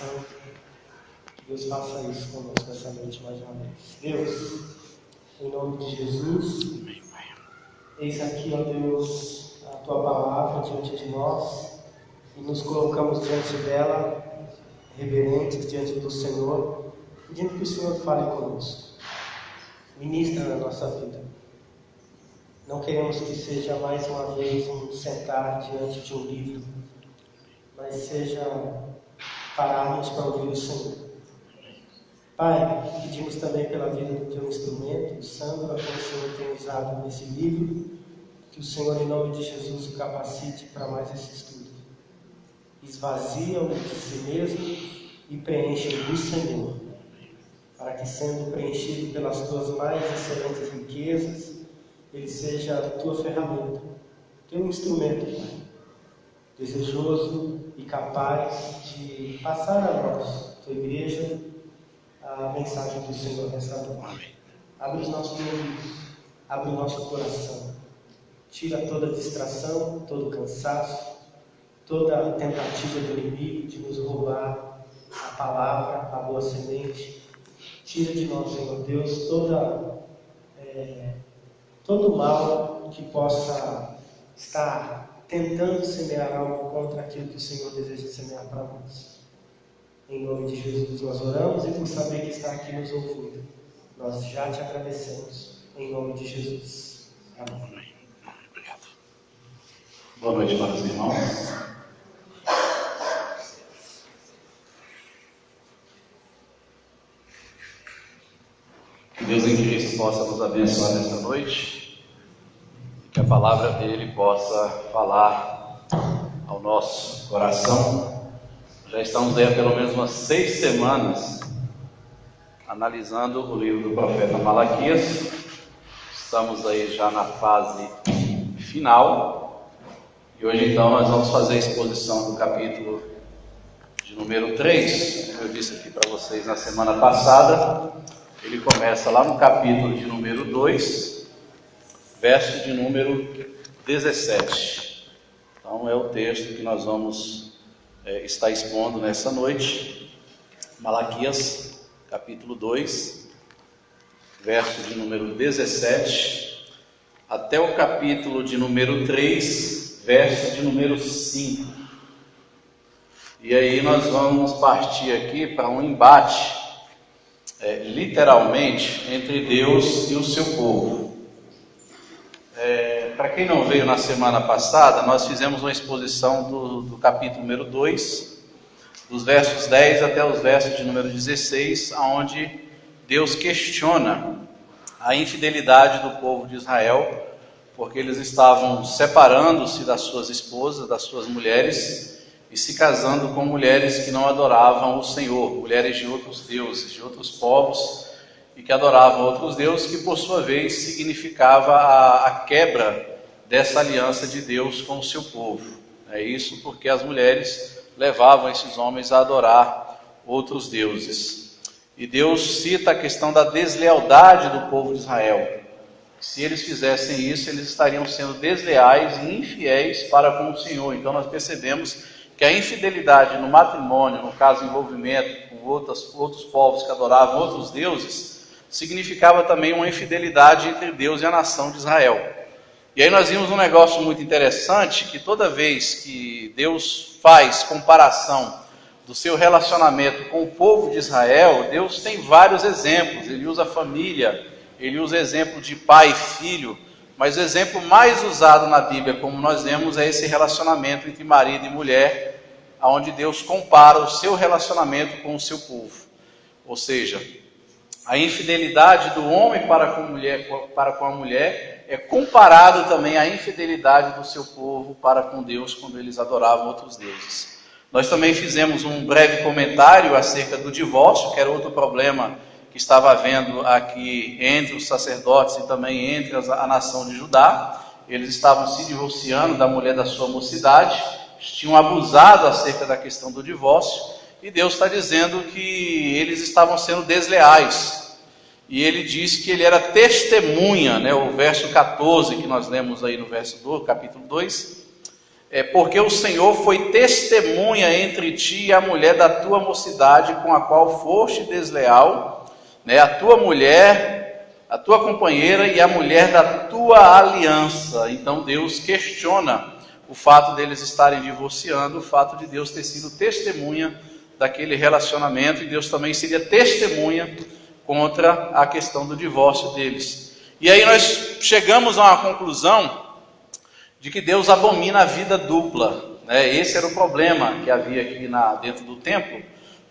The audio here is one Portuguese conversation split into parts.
oração. Que Deus faça isso conosco essa noite mais uma vez. Deus, em nome de Jesus, eis aqui, ó Deus, a Tua palavra diante de nós e nos colocamos diante dela, reverentes diante do Senhor, pedindo que o Senhor fale conosco, ministra na nossa vida. Não queremos que seja mais uma vez um sentar diante de um livro, mas seja pararmos para ouvir o Senhor. Pai, pedimos também pela vida do teu instrumento, o Sandro, a quem o Senhor tem usado nesse livro, que o Senhor, em nome de Jesus, o capacite para mais esse estudo. Esvazia-o de si mesmo e preenche-o do Senhor, para que, sendo preenchido pelas tuas mais excelentes riquezas, ele seja a tua ferramenta, teu instrumento, Pai, desejoso e capaz de passar a nós, tua igreja, a mensagem do Senhor nessa noite. Abre os nossos ouvidos, abre o nosso coração, tira toda distração, todo cansaço, toda tentativa do inimigo de nos roubar a palavra, a boa semente. Tira de nós, Senhor Deus, todo mal que possa estar tentando semear algo contra aquilo que o Senhor deseja semear para nós. Em nome de Jesus nós oramos e por saber que está aqui nos ouvindo, nós já te agradecemos. Em nome de Jesus. Amém. Obrigado. Boa noite para os irmãos. Que Deus em Cristo possa nos abençoar nesta noite, que a palavra dele possa falar ao nosso coração. Já estamos aí há pelo menos umas 6 semanas analisando o livro do profeta Malaquias. Estamos aí já na fase final e hoje então nós vamos fazer a exposição do capítulo de número 3, como eu disse aqui para vocês na semana passada. Ele começa lá no capítulo de número 2, verso de número 17. Então é o texto que nós vamos estar expondo nessa noite. Malaquias, capítulo 2, verso de número 17, até o capítulo de número 3, verso de número 5. E aí nós vamos partir aqui para um embate, literalmente, entre Deus e o seu povo. Para quem não veio na semana passada, nós fizemos uma exposição do capítulo número 2, dos versos 10 até os versos de número 16, onde Deus questiona a infidelidade do povo de Israel, porque eles estavam separando-se das suas esposas, das suas mulheres, e se casando com mulheres que não adoravam o Senhor, mulheres de outros deuses, de outros povos, e que adoravam outros deuses, que por sua vez significava a quebra dessa aliança de Deus com o seu povo. É isso porque as mulheres levavam esses homens a adorar outros deuses. E Deus cita a questão da deslealdade do povo de Israel. Se eles fizessem isso, eles estariam sendo desleais e infiéis para com o Senhor. Então nós percebemos que a infidelidade no matrimônio, no caso envolvimento com outros povos que adoravam outros deuses, significava também uma infidelidade entre Deus e a nação de Israel. E aí nós vimos um negócio muito interessante, que toda vez que Deus faz comparação do seu relacionamento com o povo de Israel, Deus tem vários exemplos. Ele usa a família, ele usa exemplo de pai e filho, mas o exemplo mais usado na Bíblia, como nós vemos, é esse relacionamento entre marido e mulher, onde Deus compara o seu relacionamento com o seu povo. Ou seja, a infidelidade do homem para com a mulher é comparado também à infidelidade do seu povo para com Deus, quando eles adoravam outros deuses. Nós também fizemos um breve comentário acerca do divórcio, que era outro problema que estava havendo aqui entre os sacerdotes e também entre a nação de Judá. Eles estavam se divorciando da mulher da sua mocidade, tinham abusado acerca da questão do divórcio, e Deus está dizendo que eles estavam sendo desleais. E ele diz que ele era testemunha, o verso 14 que nós lemos aí no verso do capítulo 2, porque o Senhor foi testemunha entre ti e a mulher da tua mocidade, com a qual foste desleal, né? A tua mulher, a tua companheira e a mulher da tua aliança. Então Deus questiona o fato deles estarem divorciando, o fato de Deus ter sido testemunha daquele relacionamento, e Deus também seria testemunha contra a questão do divórcio deles. E aí nós chegamos a uma conclusão de que Deus abomina a vida dupla, né? Esse era o problema que havia aqui dentro do templo,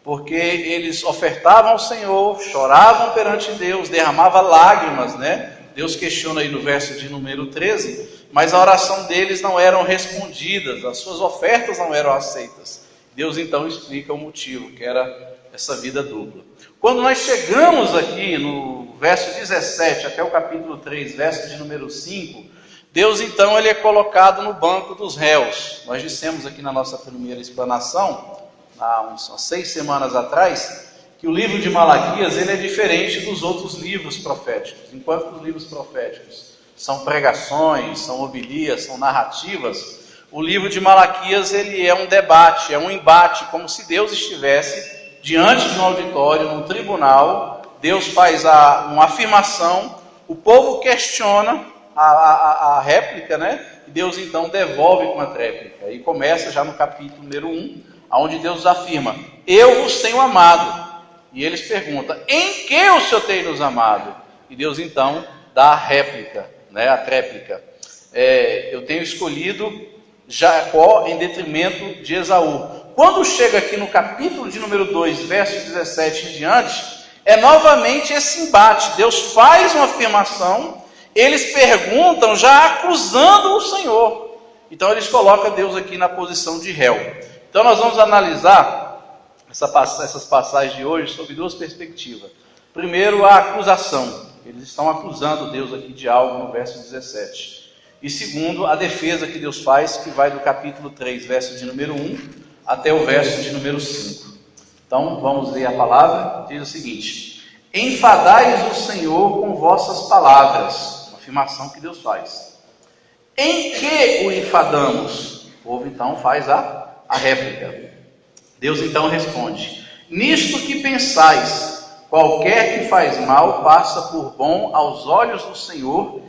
porque eles ofertavam ao Senhor, choravam perante Deus, derramavam lágrimas, né? Deus questiona aí no verso de número 13, mas a oração deles não eram respondidas, as suas ofertas não eram aceitas. Deus então explica o motivo, que era essa vida dupla. Quando nós chegamos aqui no verso 17 até o capítulo 3, verso de número 5, Deus então ele é colocado no banco dos réus. Nós dissemos aqui na nossa primeira explanação, há umas 6 semanas atrás, que o livro de Malaquias ele é diferente dos outros livros proféticos. Enquanto os livros proféticos são pregações, são homilias, são narrativas, o livro de Malaquias ele é um debate, é um embate, como se Deus estivesse diante de um auditório, num tribunal. Deus faz uma afirmação, o povo questiona a réplica, né? E Deus então devolve com a tréplica. E começa já no capítulo número 1, onde Deus afirma: eu vos tenho amado. E eles perguntam: em que o Senhor tem nos amado? E Deus então dá a réplica, né? A tréplica. Eu tenho escolhido Jacó em detrimento de Esaú. Quando chega aqui no capítulo de número 2, verso 17 em diante, é novamente esse embate. Deus faz uma afirmação, eles perguntam já acusando o Senhor. Então eles colocam Deus aqui na posição de réu. Então nós vamos analisar essas passagens de hoje sob 2 perspectivas. Primeiro, a acusação. Eles estão acusando Deus aqui de algo no verso 17. E segundo, a defesa que Deus faz, que vai do capítulo 3, verso de número 1, até o verso de número 5. Então, vamos ler a palavra. Diz o seguinte: enfadais o Senhor com vossas palavras. Uma afirmação que Deus faz. Em que o enfadamos? O povo então faz a réplica. Deus então responde: nisto que pensais, qualquer que faz mal passa por bom aos olhos do Senhor,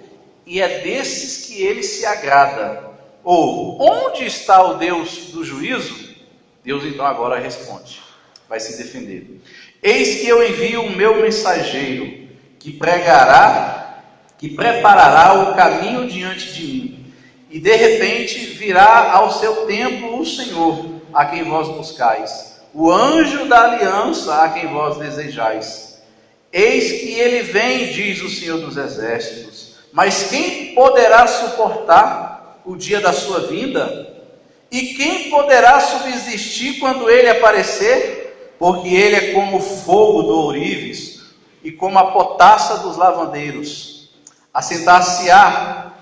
e é desses que ele se agrada. Ou, onde está o Deus do juízo? Deus então agora responde, vai se defender: eis que eu envio o meu mensageiro, que preparará o caminho diante de mim, e de repente virá ao seu templo o Senhor, a quem vós buscais, o anjo da aliança, a quem vós desejais. Eis que ele vem, diz o Senhor dos exércitos, mas quem poderá suportar o dia da sua vinda? E quem poderá subsistir quando ele aparecer? Porque ele é como o fogo do ourives e como a potassa dos lavandeiros. Assentar-se-á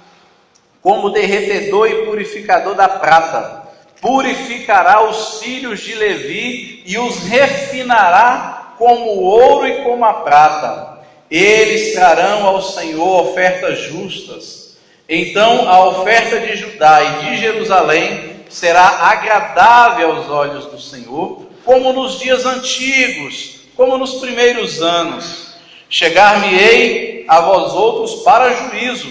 como derretedor e purificador da prata. Purificará os filhos de Levi e os refinará como o ouro e como a prata. Eles trarão ao Senhor ofertas justas. Então a oferta de Judá e de Jerusalém será agradável aos olhos do Senhor, como nos dias antigos, como nos primeiros anos. Chegar-me-ei a vós outros para juízo,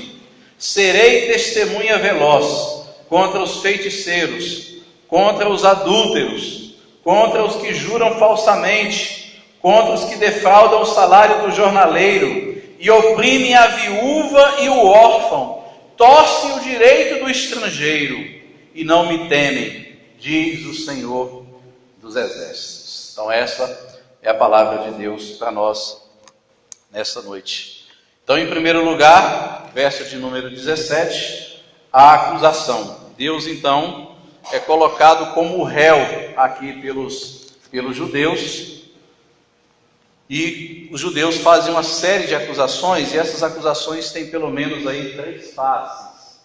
serei testemunha veloz contra os feiticeiros, contra os adúlteros, contra os que juram falsamente, contra os que defraudam o salário do jornaleiro, e oprimem a viúva e o órfão, torcem o direito do estrangeiro, e não me temem, diz o Senhor dos exércitos. Então essa é a palavra de Deus para nós nessa noite. Então, em primeiro lugar, verso de número 17, a acusação. Deus então é colocado como réu aqui pelos judeus, e os judeus fazem uma série de acusações, e essas acusações têm pelo menos aí 3 faces.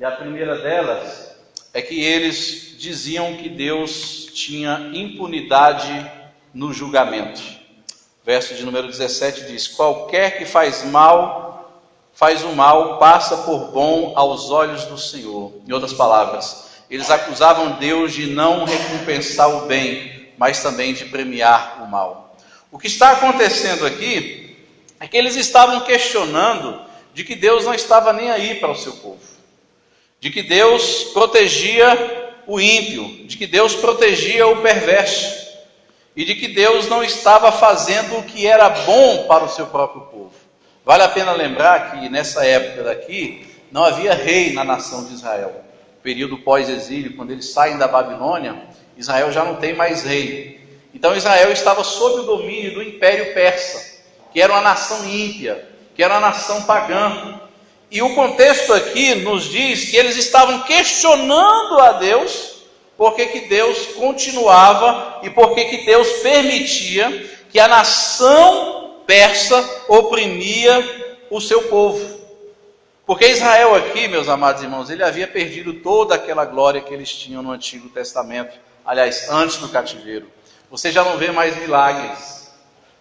E a primeira delas é que eles diziam que Deus tinha impunidade no julgamento. Verso de número 17 diz: qualquer que faz o mal, passa por bom aos olhos do Senhor. Em outras palavras, Eles acusavam Deus de não recompensar o bem, mas também de premiar o mal. O que está acontecendo aqui é que eles estavam questionando de que Deus não estava nem aí para o seu povo, de que Deus protegia o ímpio, de que Deus protegia o perverso, e de que Deus não estava fazendo o que era bom para o seu próprio povo. Vale a pena lembrar que nessa época daqui, não havia rei na nação de Israel. Período pós-exílio, quando eles saem da Babilônia, Israel já não tem mais rei. Então Israel estava sob o domínio do Império Persa, que era uma nação ímpia, que era uma nação pagã. E o contexto aqui nos diz que eles estavam questionando a Deus, por que Deus continuava e por que Deus permitia que a nação persa oprimia o seu povo. Porque Israel aqui, meus amados irmãos, ele havia perdido toda aquela glória que eles tinham no Antigo Testamento. Aliás, antes do cativeiro. Você já não vê mais milagres.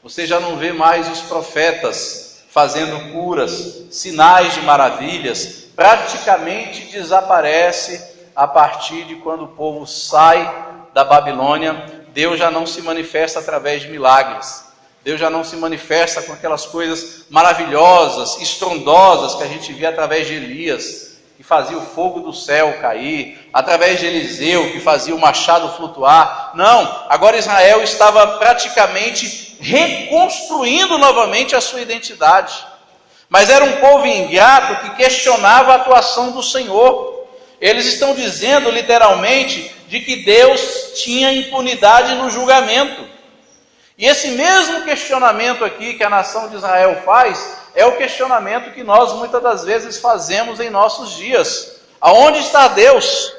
Você já não vê mais os profetas fazendo curas, sinais de maravilhas. Praticamente desaparece a partir de quando o povo sai da Babilônia. Deus já não se manifesta através de milagres. Deus já não se manifesta com aquelas coisas maravilhosas, estrondosas que a gente via através de Elias, que fazia o fogo do céu cair, através de Eliseu, que fazia o machado flutuar. Não, agora Israel estava praticamente reconstruindo novamente a sua identidade. Mas era um povo ingrato que questionava a atuação do Senhor. Eles estão dizendo literalmente de que Deus tinha impunidade no julgamento. E esse mesmo questionamento aqui que a nação de Israel faz, é o questionamento que nós muitas das vezes fazemos em nossos dias. Aonde está Deus?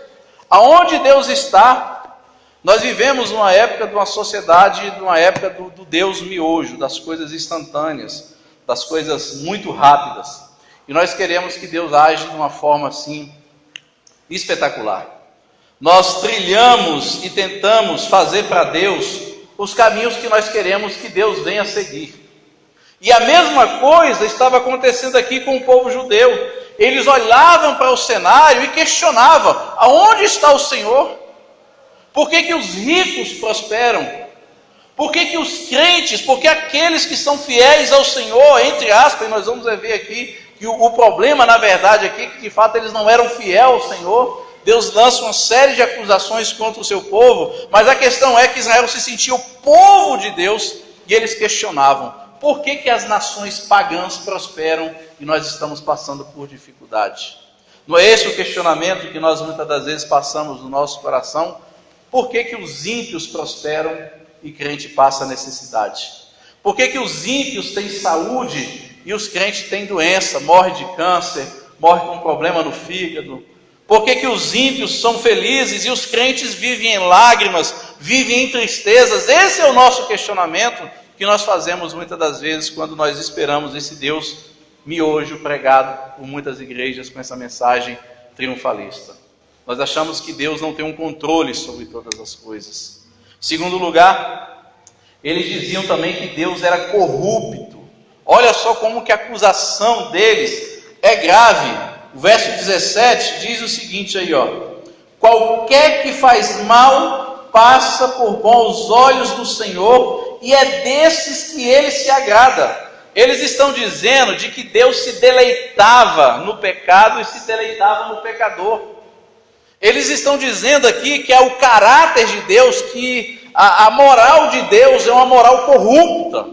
Aonde Deus está? Nós vivemos numa época de uma sociedade, numa época do Deus miojo, das coisas instantâneas, das coisas muito rápidas. E nós queremos que Deus age de uma forma assim, espetacular. Nós trilhamos e tentamos fazer para Deus os caminhos que nós queremos que Deus venha seguir. E a mesma coisa estava acontecendo aqui com o povo judeu. Eles olhavam para o cenário e questionavam: aonde está o Senhor? Por que os ricos prosperam? Por que os crentes, porque aqueles que são fiéis ao Senhor, entre aspas, e nós vamos ver aqui que o problema na verdade aqui, que de fato eles não eram fiéis ao Senhor. Deus lança uma série de acusações contra o seu povo, mas a questão é que Israel se sentia o povo de Deus, e eles questionavam: por que as nações pagãs prosperam e nós estamos passando por dificuldade? Não é esse o questionamento que nós muitas das vezes passamos no nosso coração? Por que os ímpios prosperam e crente passa necessidade? Por que os ímpios têm saúde e os crentes têm doença, morre de câncer, morre com problema no fígado? Por que os ímpios são felizes e os crentes vivem em lágrimas, vivem em tristezas? Esse é o nosso questionamento que nós fazemos muitas das vezes quando nós esperamos esse Deus miojo pregado por muitas igrejas com essa mensagem triunfalista. Nós achamos que Deus não tem um controle sobre todas as coisas. Em segundo lugar, eles diziam também que Deus era corrupto. Olha só como que a acusação deles é grave. O verso 17 diz o seguinte aí, ó: qualquer que faz mal passa por bons olhos do Senhor, e é desses que ele se agrada. Eles estão dizendo de que Deus se deleitava no pecado e se deleitava no pecador. Eles estão dizendo aqui que é o caráter de Deus, que a moral de Deus é uma moral corrupta.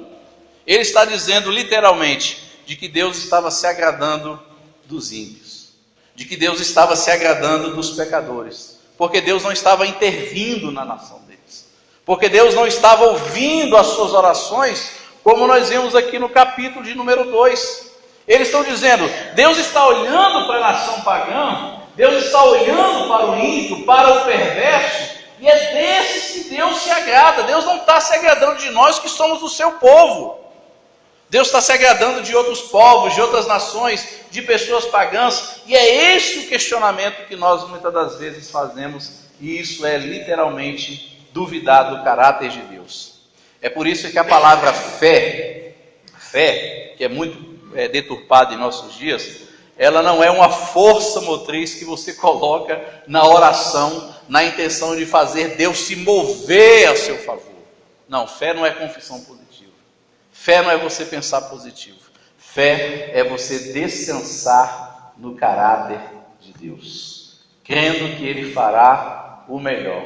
Ele está dizendo literalmente de que Deus estava se agradando dos ímpios, de que Deus estava se agradando dos pecadores, porque Deus não estava intervindo na nação deles, porque Deus não estava ouvindo as suas orações, como nós vemos aqui no capítulo de número 2. Eles estão dizendo: Deus está olhando para a nação pagã, Deus está olhando para o ímpio, para o perverso, e é desses que Deus se agrada. Deus não está se agradando de nós que somos o seu povo. Deus está se agradando de outros povos, de outras nações, de pessoas pagãs, e é esse o questionamento que nós muitas das vezes fazemos, e isso é literalmente duvidar do caráter de Deus. É por isso que a palavra fé, que é muito deturpada em nossos dias, ela não é uma força motriz que você coloca na oração, na intenção de fazer Deus se mover a seu favor. Não, fé não é confissão positiva. Fé não é você pensar positivo. Fé é você descansar no caráter de Deus, crendo que Ele fará o melhor.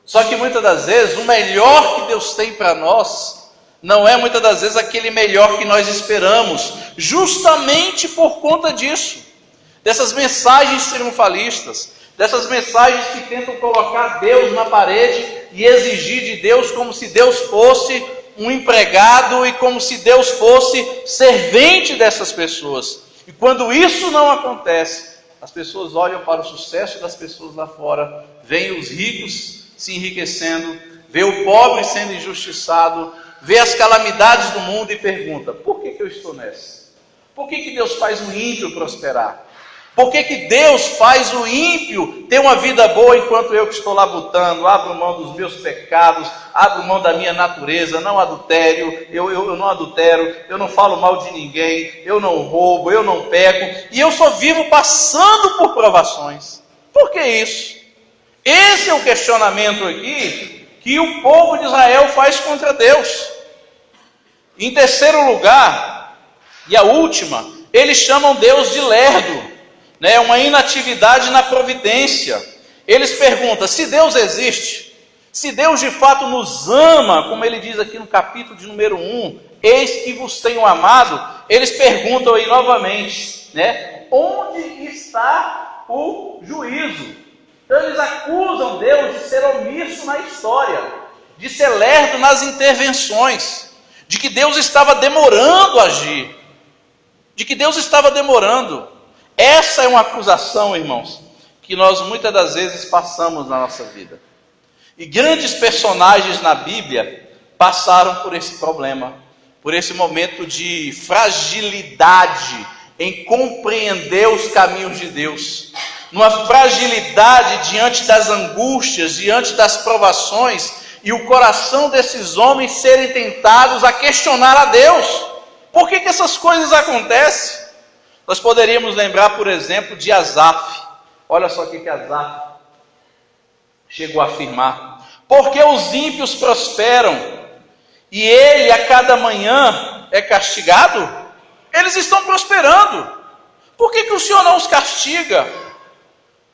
Só que muitas das vezes, o melhor que Deus tem para nós não é muitas das vezes aquele melhor que nós esperamos, justamente por conta disso, dessas mensagens triunfalistas, dessas mensagens que tentam colocar Deus na parede e exigir de Deus como se Deus fosse um empregado e como se Deus fosse servente dessas pessoas. E quando isso não acontece, as pessoas olham para o sucesso das pessoas lá fora, veem os ricos se enriquecendo, vê o pobre sendo injustiçado, vê as calamidades do mundo e pergunta: por que eu estou nessa? Por que Deus faz o ímpio prosperar? Por que Deus faz o ímpio ter uma vida boa enquanto eu que estou labutando, abro mão dos meus pecados, abro mão da minha natureza, não adultério, eu não adultero, eu não falo mal de ninguém, eu não roubo, eu não peco, e eu só vivo passando por provações? Por que isso? Esse é o questionamento aqui que o povo de Israel faz contra Deus. Em terceiro lugar, e a última, eles chamam Deus de lerdo, né? Uma inatividade na providência. Eles perguntam: se Deus existe, se Deus de fato nos ama, como ele diz aqui no capítulo de número 1, eis que vos tenho amado, eles perguntam aí novamente, né? Onde está o juízo? Então eles acusam Deus de ser omisso na história, de ser lerdo nas intervenções, de que Deus estava demorando a agir, de que Deus estava demorando. Essa é uma acusação, irmãos, que nós muitas das vezes passamos na nossa vida. E grandes personagens na Bíblia passaram por esse problema, por esse momento de fragilidade em compreender os caminhos de Deus, numa fragilidade diante das angústias, diante das provações, e o coração desses homens serem tentados a questionar a Deus. Por que essas coisas acontecem? Nós poderíamos lembrar, por exemplo, de Asaf. Olha só o que Asaf chegou a afirmar: porque os ímpios prosperam e ele a cada manhã é castigado? Eles estão prosperando, por que o Senhor não os castiga?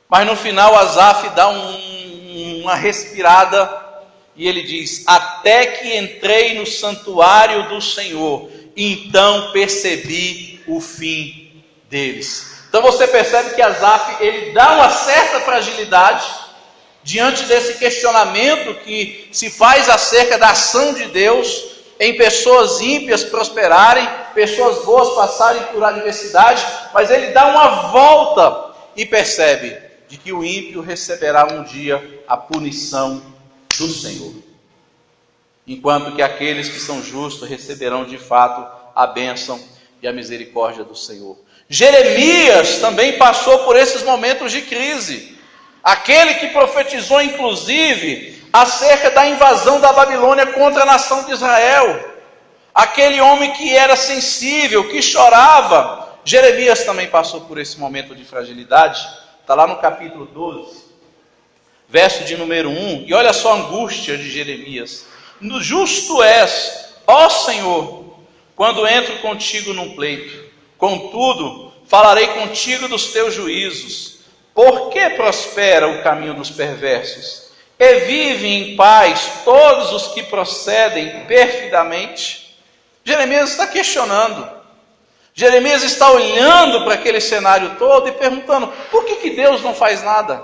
Mas no final Asaf dá uma respirada e ele diz: até que entrei no santuário do Senhor, então percebi o fim deles. Então você percebe que Asaf, ele dá uma certa fragilidade diante desse questionamento que se faz acerca da ação de Deus em pessoas ímpias prosperarem, pessoas boas passarem por adversidade, mas ele dá uma volta e percebe de que o ímpio receberá um dia a punição do Senhor, enquanto que aqueles que são justos receberão de fato a bênção e a misericórdia do Senhor. Jeremias também passou por esses momentos de crise, aquele que profetizou inclusive acerca da invasão da Babilônia contra a nação de Israel, aquele homem que era sensível, que chorava. Jeremias também passou por esse momento de fragilidade. Está lá no capítulo 12, verso de número 1, e olha só a angústia de Jeremias: no justo és, ó Senhor, quando entro contigo num pleito, contudo, falarei contigo dos teus juízos. Por que prospera o caminho dos perversos? E vivem em paz todos os que procedem perfidamente? Jeremias está questionando. Jeremias está olhando para aquele cenário todo e perguntando: por que Deus não faz nada?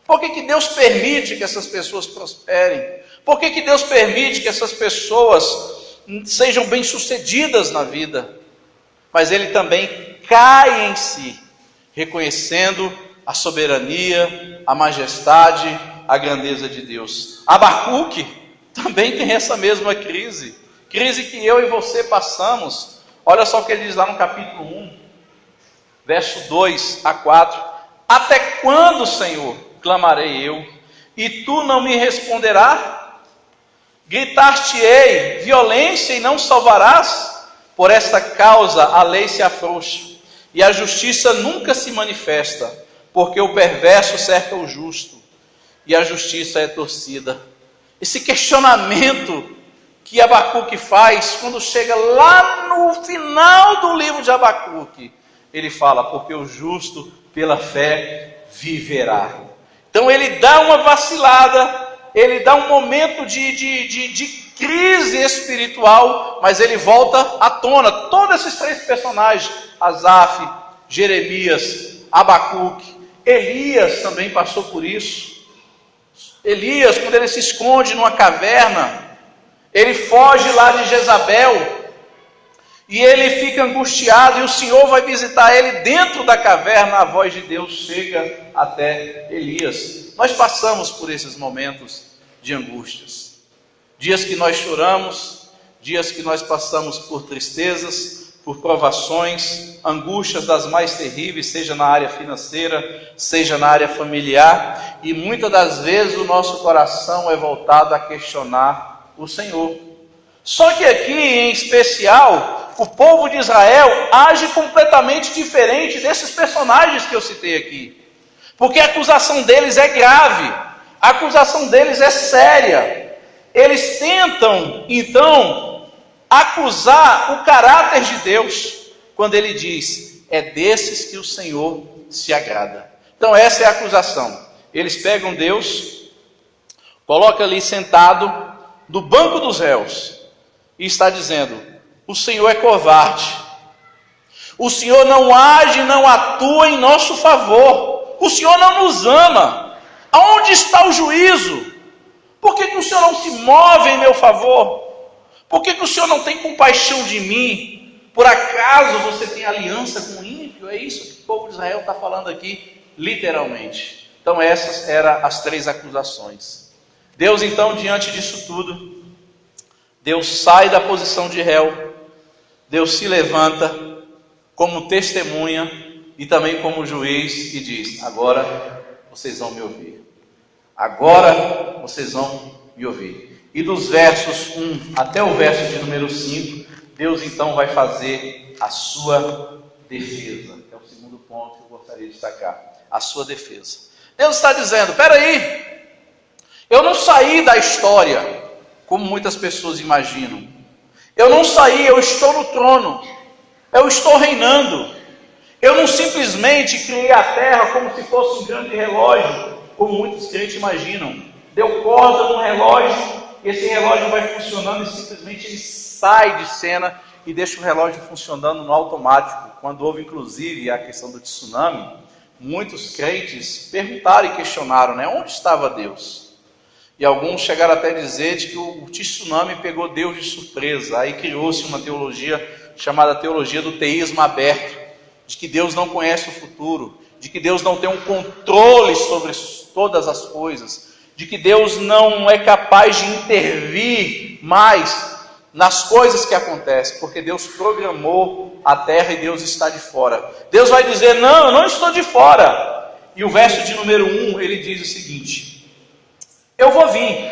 Por que Deus permite que essas pessoas prosperem? Por que Deus permite que essas pessoas sejam bem-sucedidas na vida? Mas ele também cai em si, reconhecendo a soberania, a majestade, a grandeza de Deus. Abacuque também tem essa mesma crise que eu e você passamos. Olha só o que ele diz lá no capítulo 1, verso 2 a 4. Até quando, Senhor, clamarei eu, e tu não me responderás? Gritar-te-ei violência e não salvarás? Por esta causa a lei se afrouxa, e a justiça nunca se manifesta, porque o perverso cerca o justo, e a justiça é torcida. Esse questionamento que Abacuque faz, quando chega lá no final do livro de Abacuque, ele fala, porque o justo pela fé viverá. Então ele dá uma vacilada, ele dá um momento de crise espiritual, mas ele volta à tona. Todos esses três personagens, Asaf, Jeremias, Abacuque, Elias também passou por isso. Elias, quando ele se esconde numa caverna, ele foge lá de Jezabel, e ele fica angustiado, e o Senhor vai visitar ele dentro da caverna. A voz de Deus chega até Elias. Nós passamos por esses momentos de angústias, dias que nós choramos, dias que nós passamos por tristezas, por provações, angústias das mais terríveis, seja na área financeira, seja na área familiar, e muitas das vezes o nosso coração é voltado a questionar o Senhor. Só que aqui, em especial, o povo de Israel age completamente diferente desses personagens que eu citei aqui, porque a acusação deles é grave, a acusação deles é séria. Eles tentam, então, acusar o caráter de Deus, quando ele diz, é desses que o Senhor se agrada. Então essa é a acusação. Eles pegam Deus, colocam ali sentado no banco dos réus, e está dizendo, o Senhor é covarde, o Senhor não age, não atua em nosso favor, o Senhor não nos ama, aonde está o juízo? Por que o Senhor não se move em meu favor? Por que o Senhor não tem compaixão de mim? Por acaso você tem aliança com o ímpio? É isso que o povo de Israel está falando aqui, literalmente. Então essas eram as três acusações. Deus então, diante disso tudo, Deus sai da posição de réu, Deus se levanta como testemunha e também como juiz e diz, agora vocês vão me ouvir. Agora vocês vão me ouvir. E dos versos 1 até o verso de número 5, Deus então vai fazer a sua defesa. É o segundo ponto que eu gostaria de destacar. A sua defesa. Deus está dizendo, peraí, eu não saí da história, como muitas pessoas imaginam. Eu não saí, eu estou no trono. Eu estou reinando. Eu não simplesmente criei a terra como se fosse um grande relógio, como muitos crentes imaginam. Deu corda no relógio, esse relógio vai funcionando e simplesmente ele sai de cena e deixa o relógio funcionando no automático. Quando houve inclusive a questão do tsunami, muitos crentes perguntaram e questionaram, onde estava Deus? E alguns chegaram até a dizer de que o tsunami pegou Deus de surpresa. Aí criou-se uma teologia chamada teologia do teísmo aberto, de que Deus não conhece o futuro, de que Deus não tem um controle sobre todas as coisas, de que Deus não é capaz de intervir mais nas coisas que acontecem, porque Deus programou a terra e Deus está de fora. Deus vai dizer, não, eu não estou de fora. E o verso de número 1, ele diz o seguinte, eu vou vir,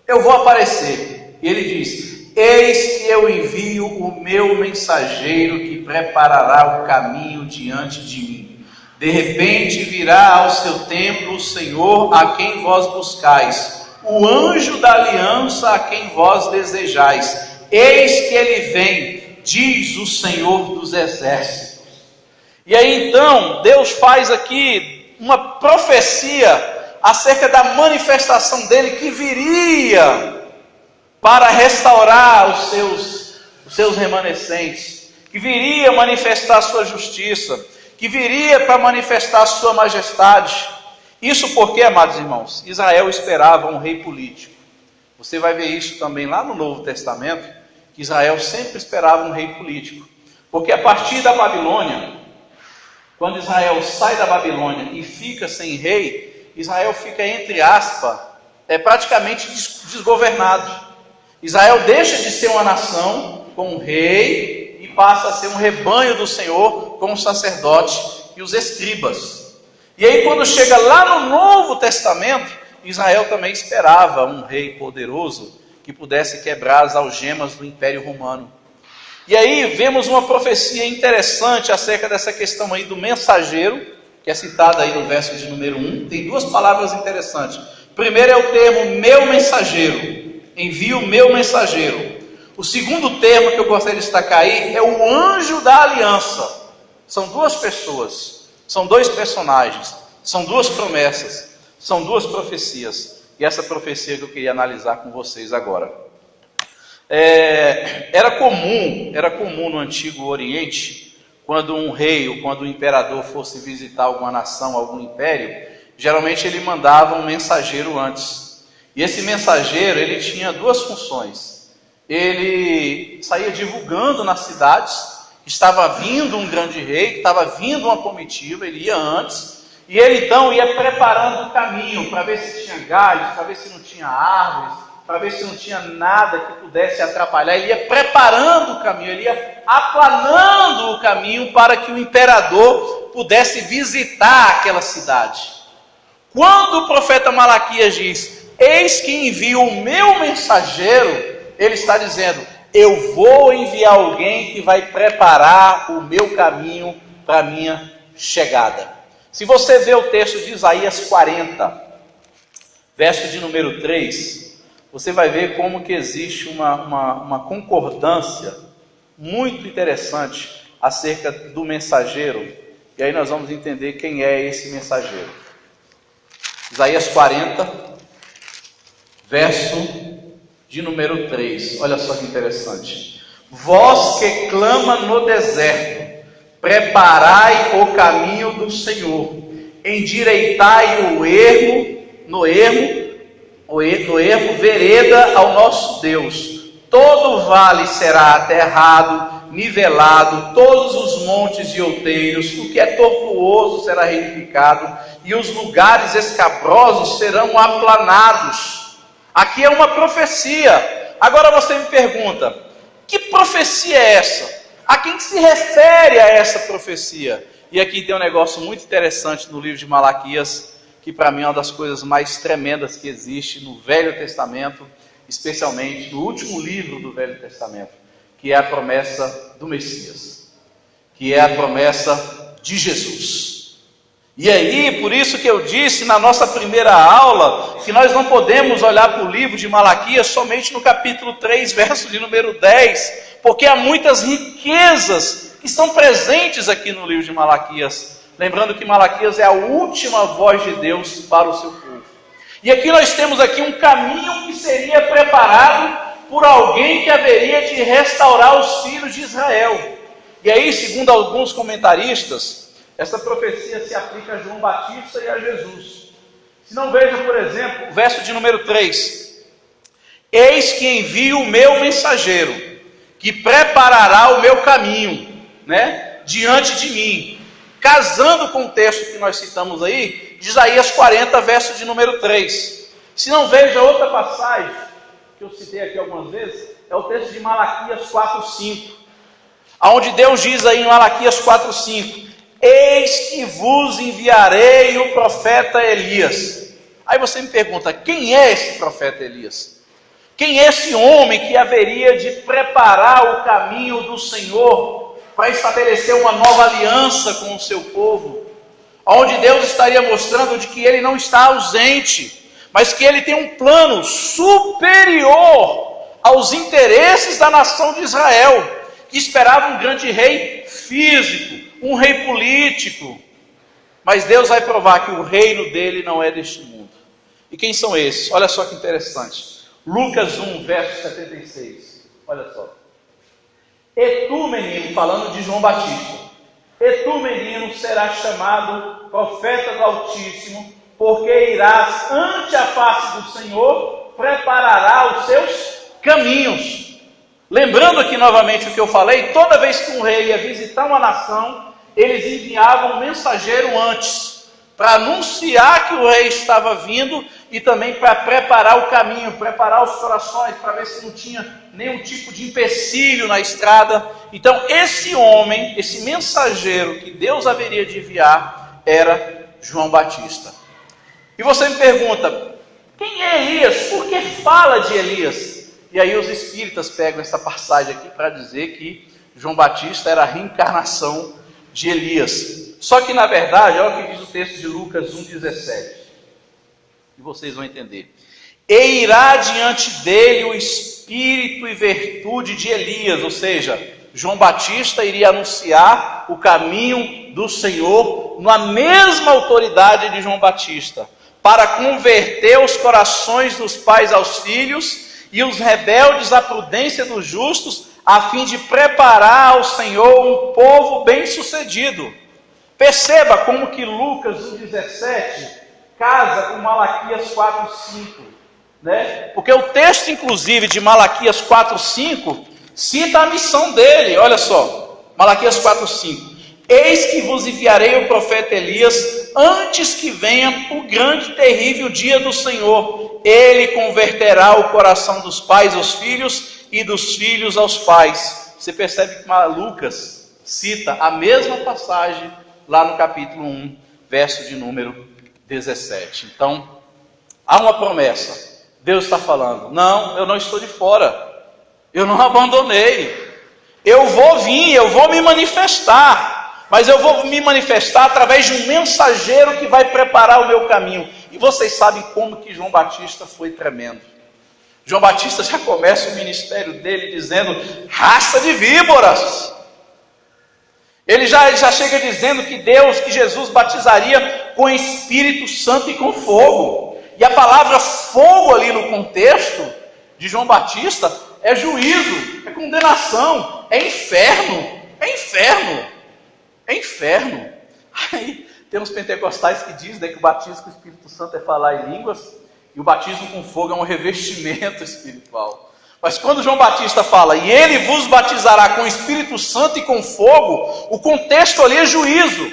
eu vou aparecer. E ele diz, eis que eu envio o meu mensageiro que preparará o caminho diante de mim. De repente virá ao seu templo o Senhor a quem vós buscais, o anjo da aliança a quem vós desejais. Eis que ele vem, diz o Senhor dos exércitos. E aí então, Deus faz aqui uma profecia acerca da manifestação dele que viria para restaurar os seus remanescentes, que viria manifestar a sua justiça, que viria para manifestar a sua majestade. Isso porque, amados irmãos, Israel esperava um rei político. Você vai ver isso também lá no Novo Testamento, que Israel sempre esperava um rei político. Porque a partir da Babilônia, quando Israel sai da Babilônia e fica sem rei, Israel fica, entre aspas, praticamente desgovernado. Israel deixa de ser uma nação com um rei e passa a ser um rebanho do Senhor com os sacerdotes e os escribas. E aí quando chega lá no Novo Testamento, Israel também esperava um rei poderoso que pudesse quebrar as algemas do Império Romano. E aí vemos uma profecia interessante acerca dessa questão aí do mensageiro, que é citada aí no verso de número 1. Tem duas palavras interessantes. Primeiro é o termo meu mensageiro, envio meu mensageiro. O segundo termo que eu gostaria de destacar aí é o anjo da aliança. São duas pessoas, são dois personagens, são duas promessas, são duas profecias. E essa profecia que eu queria analisar com vocês agora. Era comum no Antigo Oriente, quando um rei ou quando um imperador fosse visitar alguma nação, algum império, geralmente ele mandava um mensageiro antes. E esse mensageiro, ele tinha duas funções. Ele saía divulgando nas cidades que estava vindo um grande rei, que estava vindo uma comitiva, ele ia antes, e ele então ia preparando o caminho para ver se tinha galhos, para ver se não tinha árvores, para ver se não tinha nada que pudesse atrapalhar. Ele ia preparando o caminho, ele ia aplanando o caminho para que o imperador pudesse visitar aquela cidade. Quando o profeta Malaquias diz, eis que envio o meu mensageiro, ele está dizendo, eu vou enviar alguém que vai preparar o meu caminho para a minha chegada. Se você vê o texto de Isaías 40, verso de número 3, você vai ver como que existe uma concordância muito interessante acerca do mensageiro. E aí nós vamos entender quem é esse mensageiro. Isaías 40, verso de número 3. Olha só que interessante. Vós que clama no deserto, preparai o caminho do Senhor, endireitai o ermo, vereda ao nosso Deus. Todo vale será aterrado, nivelado, todos os montes e outeiros, o que é tortuoso será reedificado, e os lugares escabrosos serão aplanados. Aqui é uma profecia. Agora você me pergunta, que profecia é essa? A quem se refere a essa profecia? E aqui tem um negócio muito interessante no livro de Malaquias, que para mim é uma das coisas mais tremendas que existe no Velho Testamento, especialmente no último livro do Velho Testamento, que é a promessa do Messias, que é a promessa de Jesus. E aí, por isso que eu disse na nossa primeira aula, que nós não podemos olhar para o livro de Malaquias somente no capítulo 3, verso de número 10, porque há muitas riquezas que estão presentes aqui no livro de Malaquias. Lembrando que Malaquias é a última voz de Deus para o seu povo. E aqui nós temos aqui um caminho que seria preparado por alguém que haveria de restaurar os filhos de Israel. E aí, segundo alguns comentaristas, essa profecia se aplica a João Batista e a Jesus. Se não, veja, por exemplo, o verso de número 3. Eis que envio o meu mensageiro, que preparará o meu caminho, diante de mim. Casando com o texto que nós citamos aí, de Isaías 40, verso de número 3. Se não, veja outra passagem, que eu citei aqui algumas vezes, é o texto de Malaquias 4:5, onde Deus diz aí em Malaquias 4:5, eis que vos enviarei o profeta Elias. Aí você me pergunta, quem é esse profeta Elias? Quem é esse homem que haveria de preparar o caminho do Senhor para estabelecer uma nova aliança com o seu povo, onde Deus estaria mostrando de que ele não está ausente, mas que ele tem um plano superior aos interesses da nação de Israel, que esperava um grande rei físico, um rei político. Mas Deus vai provar que o reino dele não é deste mundo. E quem são esses? Olha só que interessante. Lucas 1, verso 76. Olha só. E tu, menino, falando de João Batista, e tu, menino, serás chamado profeta do Altíssimo, porque irás ante a face do Senhor, preparará os seus caminhos. Lembrando aqui novamente o que eu falei, toda vez que um rei ia visitar uma nação, eles enviavam um mensageiro antes, para anunciar que o rei estava vindo e também para preparar o caminho, preparar os corações, para ver se não tinha nenhum tipo de empecilho na estrada. Então esse homem, esse mensageiro que Deus haveria de enviar, era João Batista. E você me pergunta, quem é Elias? Por que fala de Elias? E aí os espíritas pegam essa passagem aqui para dizer que João Batista era a reencarnação de Elias. Só que na verdade, olha o que diz o texto de Lucas 1,17. E vocês vão entender. E irá diante dele o espírito e virtude de Elias, ou seja, João Batista iria anunciar o caminho do Senhor na mesma autoridade de João Batista, para converter os corações dos pais aos filhos e os rebeldes à prudência dos justos, a fim de preparar ao Senhor um povo bem-sucedido. Perceba como que Lucas 1,17 casa com Malaquias 4,5, né? Porque o texto, inclusive, de Malaquias 4,5 cita a missão dele. Olha só, Malaquias 4,5. Eis que vos enviarei o profeta Elias antes que venha o grande e terrível dia do Senhor. Ele converterá o coração dos pais aos filhos e dos filhos aos pais. Você percebe que Lucas cita a mesma passagem lá no capítulo 1, verso de número 17. Então, há uma promessa. Deus está falando, não, eu não estou de fora. Eu não abandonei. Eu vou vir, eu vou me manifestar. Mas eu vou me manifestar através de um mensageiro que vai preparar o meu caminho. E vocês sabem como que João Batista foi tremendo. João Batista já começa o ministério dele dizendo, raça de víboras. Ele já chega dizendo que Jesus batizaria com Espírito Santo e com fogo. E a palavra fogo ali no contexto de João Batista é juízo, é condenação, é inferno, é inferno, é inferno. Aí tem uns pentecostais que dizem, que o batismo com o Espírito Santo é falar em línguas, e o batismo com fogo é um revestimento espiritual. Mas quando João Batista fala, e ele vos batizará com o Espírito Santo e com fogo, o contexto ali é juízo,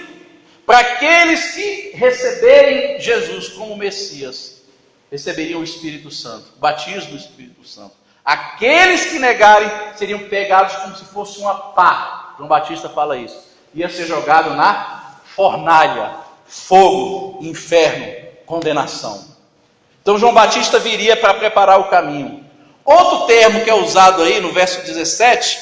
para aqueles que receberem Jesus como Messias, receberiam o Espírito Santo, o batismo do Espírito Santo. Aqueles que negarem seriam pegados como se fosse uma pá. João Batista fala isso. Ia ser jogado na fornalha, fogo, inferno, condenação. Então João Batista viria para preparar o caminho. Outro termo que é usado aí no verso 17,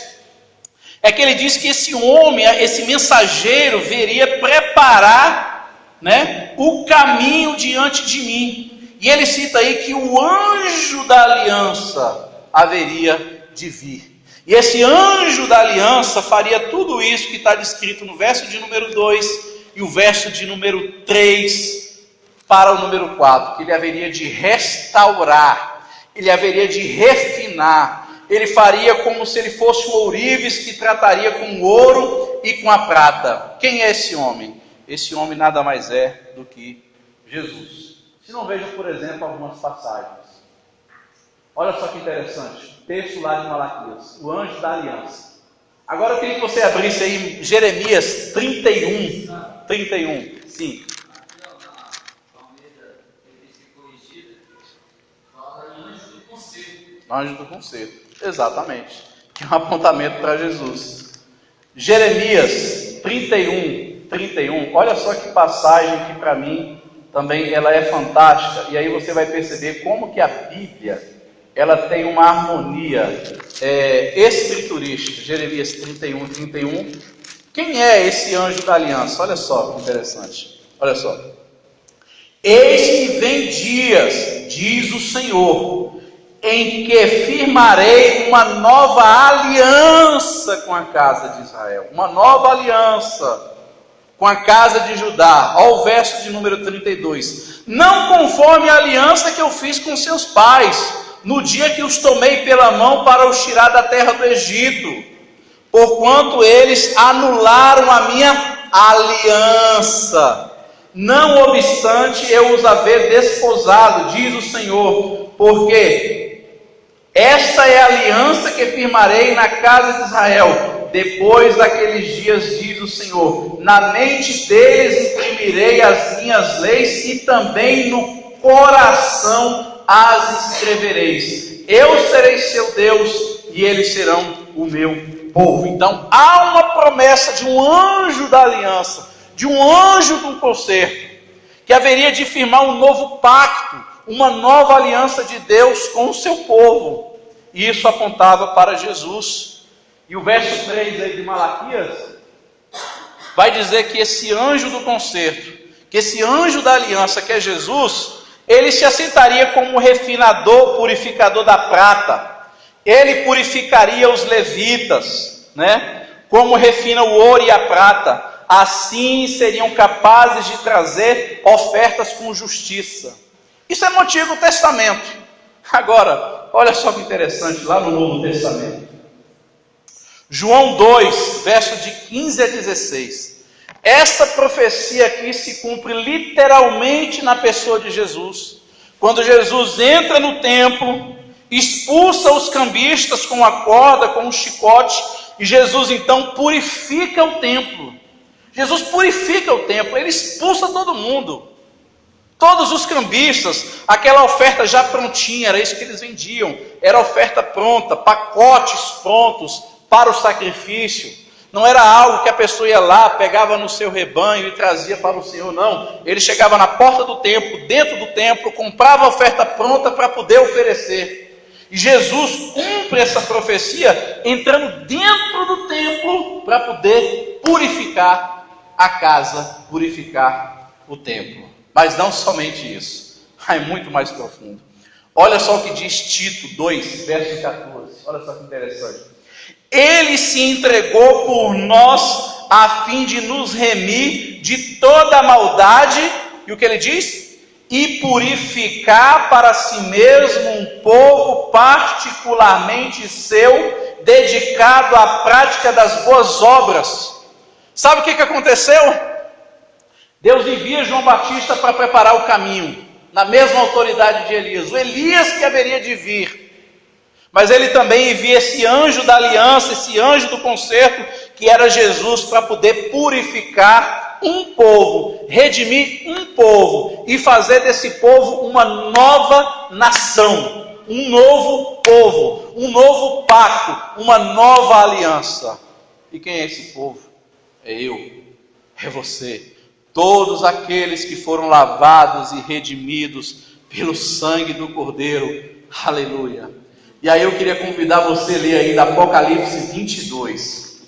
é que ele diz que esse homem, esse mensageiro, viria preparar, né, o caminho diante de mim. E ele cita aí que o anjo da aliança haveria de vir. E esse anjo da aliança faria tudo isso que está descrito no verso de número 2 e o verso de número 3 para o número 4, que ele haveria de restaurar, ele haveria de refinar, ele faria como se ele fosse o ourives que trataria com o ouro e com a prata. Quem é esse homem? Esse homem nada mais é do que Jesus. Se não veja, por exemplo, algumas passagens. Olha só que interessante, texto lá de Malaquias, o anjo da aliança. Agora eu queria que você abrisse aí Jeremias 31, sim. Anjo do conselho, exatamente, que é um apontamento para Jesus. Jeremias 31, olha só que passagem que para mim também ela é fantástica, e aí você vai perceber como que a Bíblia ela tem uma harmonia escriturística. Jeremias 31. Quem é esse anjo da aliança? Olha só que interessante, olha só. Eis que vem dias, diz o Senhor, em que firmarei uma nova aliança com a casa de Israel. Uma nova aliança com a casa de Judá. Olha o verso de número 32. Não conforme a aliança que eu fiz com seus pais, no dia que os tomei pela mão para os tirar da terra do Egito, porquanto eles anularam a minha aliança. Não obstante eu os haver desposado, diz o Senhor, porque esta é a aliança que firmarei na casa de Israel, depois daqueles dias, diz o Senhor. Na mente deles imprimirei as minhas leis e também no coração as escrevereis. Eu serei seu Deus e eles serão o meu povo. Então há uma promessa de um anjo da aliança, de um anjo do concerto, que haveria de firmar um novo pacto, uma nova aliança de Deus com o seu povo. E isso apontava para Jesus. E o verso 3 aí de Malaquias vai dizer que esse anjo do concerto, que esse anjo da aliança, que é Jesus, ele se assentaria como refinador, purificador da prata. Ele purificaria os levitas, né? Como refina o ouro e a prata. Assim seriam capazes de trazer ofertas com justiça. Isso é no Antigo Testamento. Agora, olha só que interessante, lá no Novo Testamento. João 2, verso de 15 a 16. Esta profecia aqui se cumpre literalmente na pessoa de Jesus. Quando Jesus entra no templo, expulsa os cambistas com a corda, com um chicote, e Jesus então purifica o templo. Jesus purifica o templo, ele expulsa todo mundo. Todos os cambistas, aquela oferta já prontinha, era isso que eles vendiam. Era oferta pronta, pacotes prontos para o sacrifício. Não era algo que a pessoa ia lá, pegava no seu rebanho e trazia para o Senhor, não. Ele chegava na porta do templo, dentro do templo, comprava a oferta pronta para poder oferecer. E Jesus cumpre essa profecia entrando dentro do templo para poder purificar a casa, purificar o templo. Mas não somente isso, é muito mais profundo. Olha só o que diz Tito 2, verso 14. Olha só que interessante. Ele se entregou por nós a fim de nos remir de toda a maldade. E o que ele diz? E purificar para si mesmo um povo particularmente seu, dedicado à prática das boas obras. Sabe o que aconteceu? Deus envia João Batista para preparar o caminho, na mesma autoridade de Elias. O Elias que haveria de vir. Mas ele também envia esse anjo da aliança, esse anjo do concerto, que era Jesus, para poder purificar um povo, redimir um povo, e fazer desse povo uma nova nação, um novo povo, um novo pacto, uma nova aliança. E quem é esse povo? É eu, é você, todos aqueles que foram lavados e redimidos pelo sangue do Cordeiro. Aleluia. E aí eu queria convidar você a ler aí da Apocalipse 22.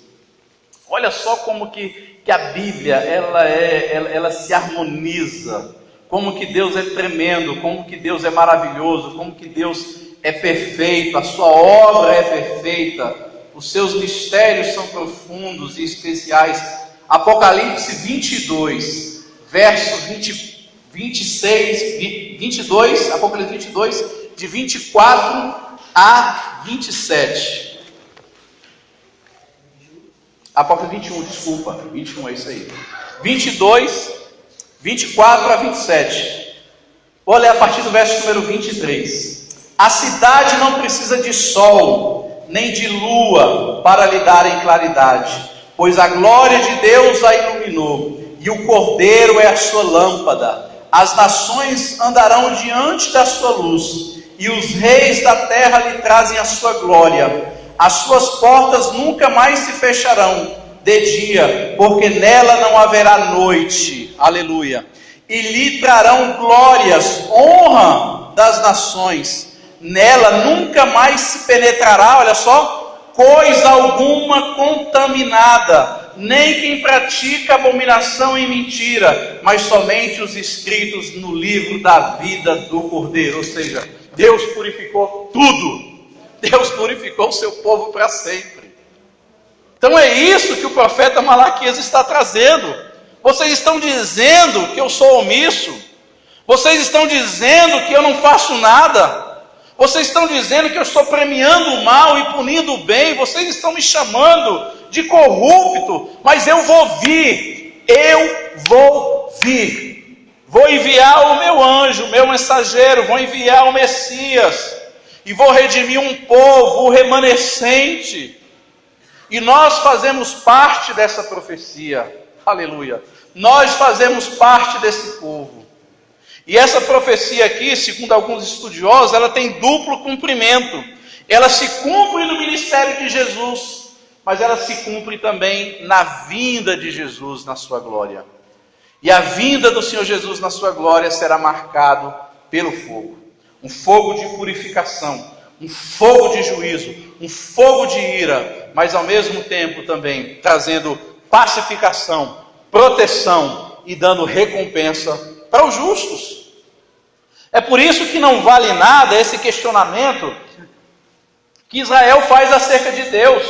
Olha só como que a Bíblia, ela se harmoniza. Como que Deus é tremendo, como que Deus é maravilhoso, como que Deus é perfeito, a sua obra é perfeita, os seus mistérios são profundos e especiais. Apocalipse 22, verso 22, Apocalipse 22, de 24 a 27. Apocalipse 21, desculpa, 21 é isso aí. 22, 24 a 27. Vou ler a partir do verso número 23. A cidade não precisa de sol, nem de lua para lhe darem claridade, pois a glória de Deus a iluminou, e o Cordeiro é a sua lâmpada. As nações andarão diante da sua luz, e os reis da terra lhe trazem a sua glória. As suas portas nunca mais se fecharão de dia, porque nela não haverá noite. Aleluia. E lhe trarão glórias, honra das nações. Nela nunca mais se penetrará, olha só, coisa alguma contaminada, nem quem pratica abominação e mentira, mas somente os inscritos no livro da vida do Cordeiro. Ou seja, Deus purificou tudo. Deus purificou o seu povo para sempre. Então é isso que o profeta Malaquias está trazendo. Vocês estão dizendo que eu sou omisso. Vocês estão dizendo que eu não faço nada. Vocês estão dizendo que eu estou premiando o mal e punindo o bem. Vocês estão me chamando de corrupto. Mas eu vou vir. Eu vou vir. Vou enviar o meu anjo, o meu mensageiro. Vou enviar o Messias. E vou redimir um povo, o remanescente. E nós fazemos parte dessa profecia. Aleluia. Nós fazemos parte desse povo. E essa profecia aqui, segundo alguns estudiosos, ela tem duplo cumprimento. Ela se cumpre no ministério de Jesus, mas ela se cumpre também na vinda de Jesus na sua glória. E a vinda do Senhor Jesus na sua glória será marcado pelo fogo. Um fogo de purificação, um fogo de juízo, um fogo de ira, mas ao mesmo tempo também trazendo pacificação, proteção e dando recompensa para os justos. É por isso que não vale nada esse questionamento que Israel faz acerca de Deus.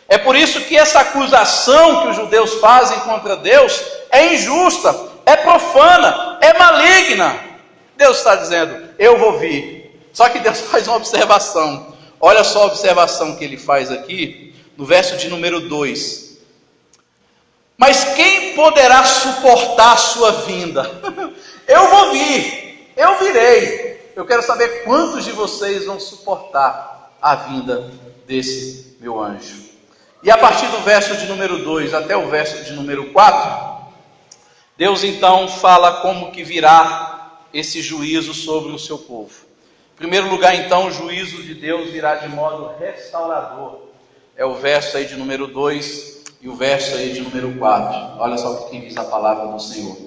É por isso que essa acusação que os judeus fazem contra Deus é injusta, é profana, é maligna. Deus está dizendo, eu vou vir. Só que Deus faz uma observação. Olha só a observação que ele faz aqui, no verso de número 2. Mas quem poderá suportar a sua vinda? Eu vou vir, eu virei. Eu quero saber quantos de vocês vão suportar a vinda desse meu anjo. E a partir do verso de número 2 até o verso de número 4, Deus então fala como que virá esse juízo sobre o seu povo. Em primeiro lugar, então, o juízo de Deus virá de modo restaurador. É o verso aí de número 2 e o verso aí de número 4. Olha só o que diz a palavra do Senhor.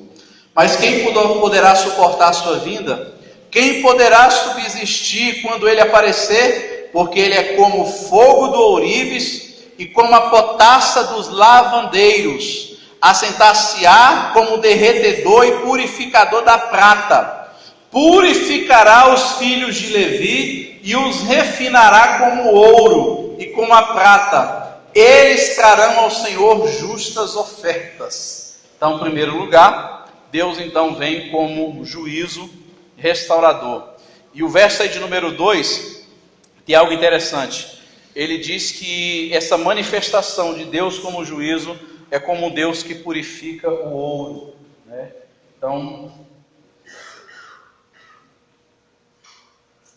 Mas quem poderá suportar a sua vinda? Quem poderá subsistir quando ele aparecer? Porque ele é como o fogo do ourives e como a potassa dos lavandeiros. Assentar-se-á como derretedor e purificador da prata. Purificará os filhos de Levi e os refinará como ouro e como a prata. Eles trarão ao Senhor justas ofertas. Então, em primeiro lugar, Deus então vem como juízo restaurador. E o verso aí de número 2 tem algo interessante. Ele diz que essa manifestação de Deus como juízo é como um Deus que purifica o ouro, né? Então,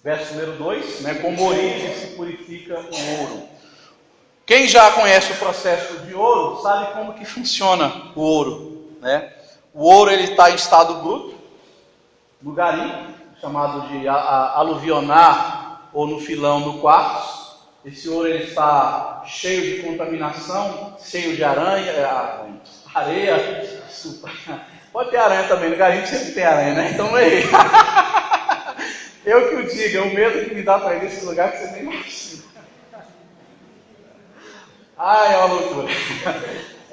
verso número 2, né? Como ourives se purifica o ouro. Quem já conhece o processo de ouro sabe como que funciona o ouro, né? O ouro ele está em estado bruto, no garimpo, chamado de aluvionar ou no filão do quartzo. Esse ouro ele está cheio de contaminação, cheio de areia, pode ter aranha também, no garimpo sempre tem aranha, né? Então não é ele. Eu que o diga, o medo que me dá para ir nesse lugar que você nem imagina. Ah, é uma loucura.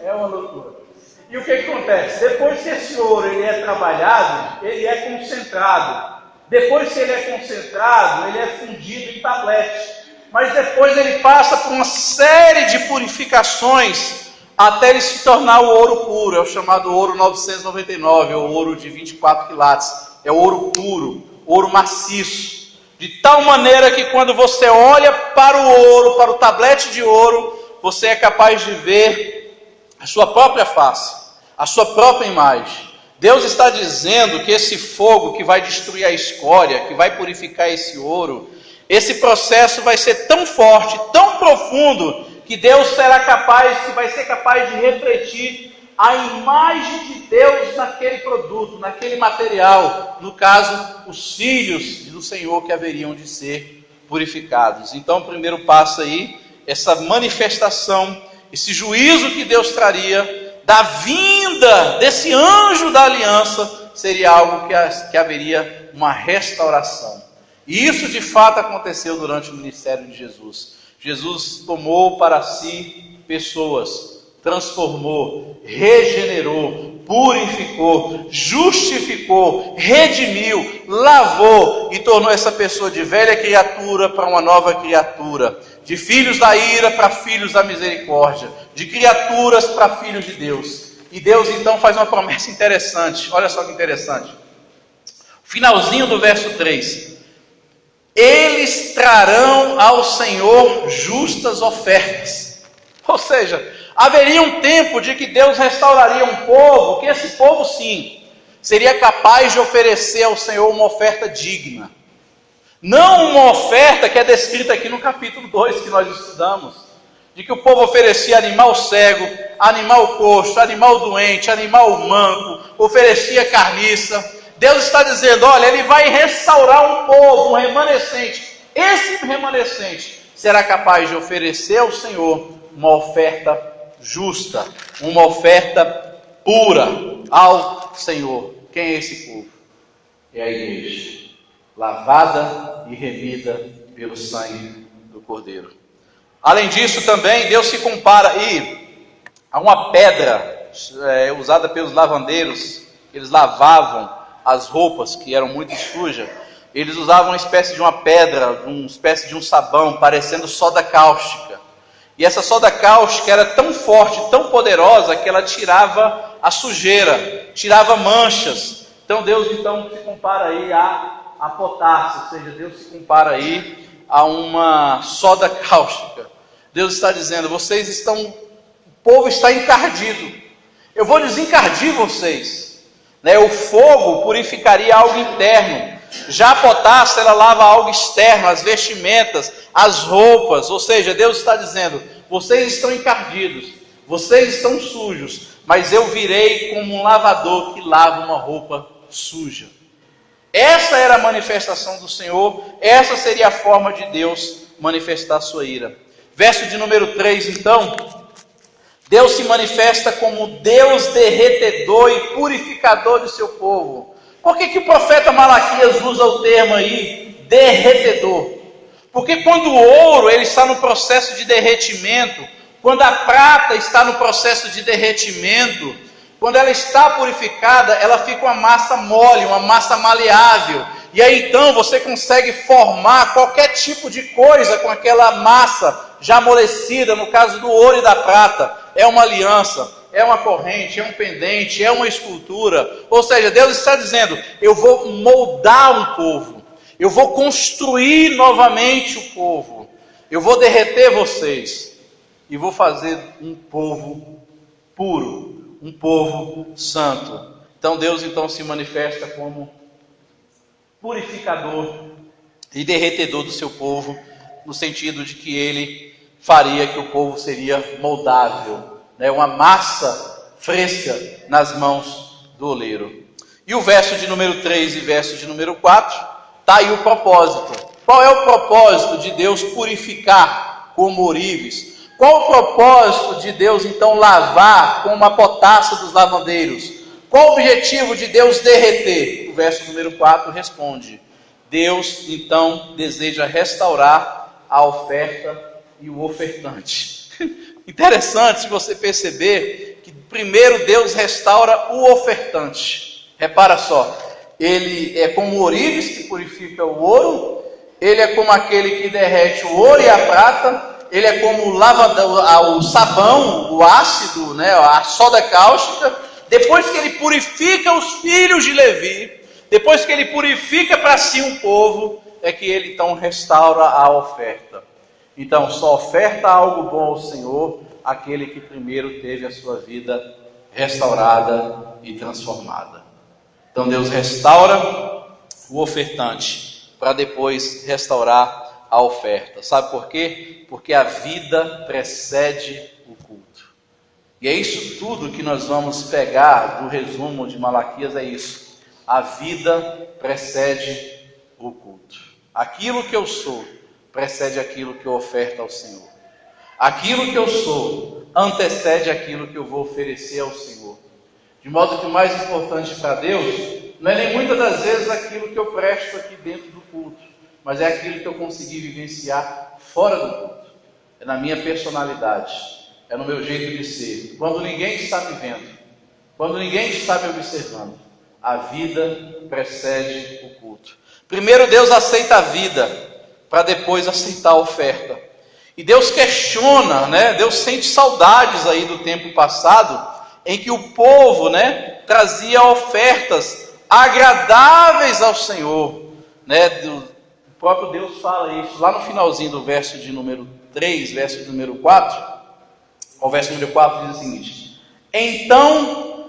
É uma loucura. E o que acontece? Depois que esse ouro ele é trabalhado, ele é concentrado. Depois que ele é concentrado, ele é fundido em tablete. Mas depois ele passa por uma série de purificações até ele se tornar o ouro puro. É o chamado ouro 999, é o ouro de 24 quilates. É o ouro puro, ouro maciço. De tal maneira que quando você olha para o ouro, para o tablete de ouro, você é capaz de ver a sua própria face, a sua própria imagem. Deus está dizendo que esse fogo que vai destruir a escória, que vai purificar esse ouro, esse processo vai ser tão forte, tão profundo, que Deus vai ser capaz de refletir a imagem de Deus naquele produto, naquele material. No caso, os filhos do Senhor que haveriam de ser purificados. Então, o primeiro passo aí, essa manifestação, esse juízo que Deus traria, da vinda desse anjo da aliança, seria algo que haveria uma restauração. E isso de fato aconteceu durante o ministério de Jesus. Jesus tomou para si pessoas, transformou, regenerou, purificou, justificou, redimiu, lavou e tornou essa pessoa de velha criatura para uma nova criatura, de filhos da ira para filhos da misericórdia, de criaturas para filhos de Deus. E Deus então faz uma promessa interessante, olha só que interessante. Finalzinho do verso 3. Eles trarão ao Senhor justas ofertas. Ou seja, haveria um tempo de que Deus restauraria um povo, que esse povo sim, seria capaz de oferecer ao Senhor uma oferta digna. Não uma oferta que é descrita aqui no capítulo 2 que nós estudamos, de que o povo oferecia animal cego, animal coxo, animal doente, animal manco, oferecia carniça. Deus está dizendo, olha, Ele vai restaurar um povo, um remanescente. Esse remanescente será capaz de oferecer ao Senhor uma oferta justa, uma oferta pura ao Senhor. Quem é esse povo? É a igreja, lavada e remida pelo sangue do Cordeiro. Além disso também, Deus se compara aí a uma pedra usada pelos lavandeiros. Eles lavavam as roupas que eram muito sujas. Eles usavam uma espécie de uma pedra, uma espécie de um sabão, parecendo soda cáustica. E essa soda cáustica era tão forte, tão poderosa, que ela tirava a sujeira, tirava manchas. Então Deus se compara aí a potássio, ou seja, Deus se compara aí a uma soda cáustica. Deus está dizendo, o povo está encardido. Eu vou desencardir vocês. O fogo purificaria algo interno. Já a potássio, ela lava algo externo, as vestimentas, as roupas. Ou seja, Deus está dizendo, vocês estão encardidos, vocês estão sujos, mas eu virei como um lavador que lava uma roupa suja. Essa era a manifestação do Senhor, essa seria a forma de Deus manifestar a sua ira. Verso de número 3, então, Deus se manifesta como Deus derretedor e purificador de seu povo. Por que o profeta Malaquias usa o termo aí, derretedor? Porque quando o ouro ele está no processo de derretimento, quando a prata está no processo de derretimento, quando ela está purificada, ela fica uma massa mole, uma massa maleável. E aí então você consegue formar qualquer tipo de coisa com aquela massa já amolecida, no caso do ouro e da prata. É uma aliança, é uma corrente, é um pendente, é uma escultura. Ou seja, Deus está dizendo, eu vou moldar um povo, eu vou construir novamente o povo, eu vou derreter vocês e vou fazer um povo puro, um povo santo. Então Deus se manifesta como purificador e derretedor do seu povo, no sentido de que ele faria que o povo seria moldável, uma massa fresca nas mãos do oleiro. E o verso de número 3 e verso de número 4, está aí o propósito. Qual é o propósito de Deus purificar como ourives? Qual o propósito de Deus então lavar como a potássio dos lavandeiros? Qual o objetivo de Deus derreter? O verso número 4 responde, Deus então deseja restaurar a oferta e o ofertante. Interessante se você perceber que primeiro Deus restaura o ofertante. Repara só, ele é como o ourives que purifica o ouro, ele é como aquele que derrete o ouro e a prata, ele é como o sabão, o ácido, a soda cáustica. Depois que ele purifica os filhos de Levi, depois que ele purifica para si um povo, é que ele então restaura a oferta. Então, só oferta algo bom ao Senhor aquele que primeiro teve a sua vida restaurada e transformada. Então, Deus restaura o ofertante para depois restaurar a oferta. Sabe por quê? Porque a vida precede o culto. E é isso tudo que nós vamos pegar do resumo de Malaquias, é isso. A vida precede o culto. Aquilo que eu sou precede aquilo que eu oferto ao Senhor. Aquilo que eu sou antecede aquilo que eu vou oferecer ao Senhor. De modo que o mais importante para Deus não é nem muitas das vezes aquilo que eu presto aqui dentro do culto, mas é aquilo que eu consegui vivenciar fora do culto. É na minha personalidade, é no meu jeito de ser. Quando ninguém está me vendo, quando ninguém está me observando, a vida precede o culto. Primeiro Deus aceita a vida, para depois aceitar a oferta. E Deus questiona, Deus sente saudades aí do tempo passado, em que o povo, trazia ofertas agradáveis ao Senhor, O próprio Deus fala isso, lá no finalzinho do verso de número 3, verso de número 4, o verso número 4 diz o seguinte, Então,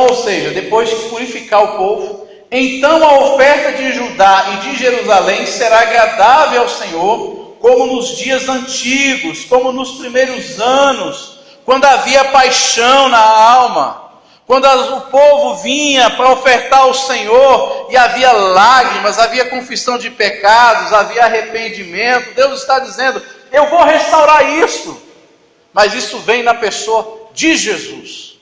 ou seja, depois de purificar o povo, então a oferta de Judá e de Jerusalém será agradável ao Senhor, como nos dias antigos, como nos primeiros anos, quando havia paixão na alma, quando o povo vinha para ofertar ao Senhor e havia lágrimas, havia confissão de pecados, havia arrependimento. Deus está dizendo, eu vou restaurar isso, mas isso vem na pessoa de Jesus,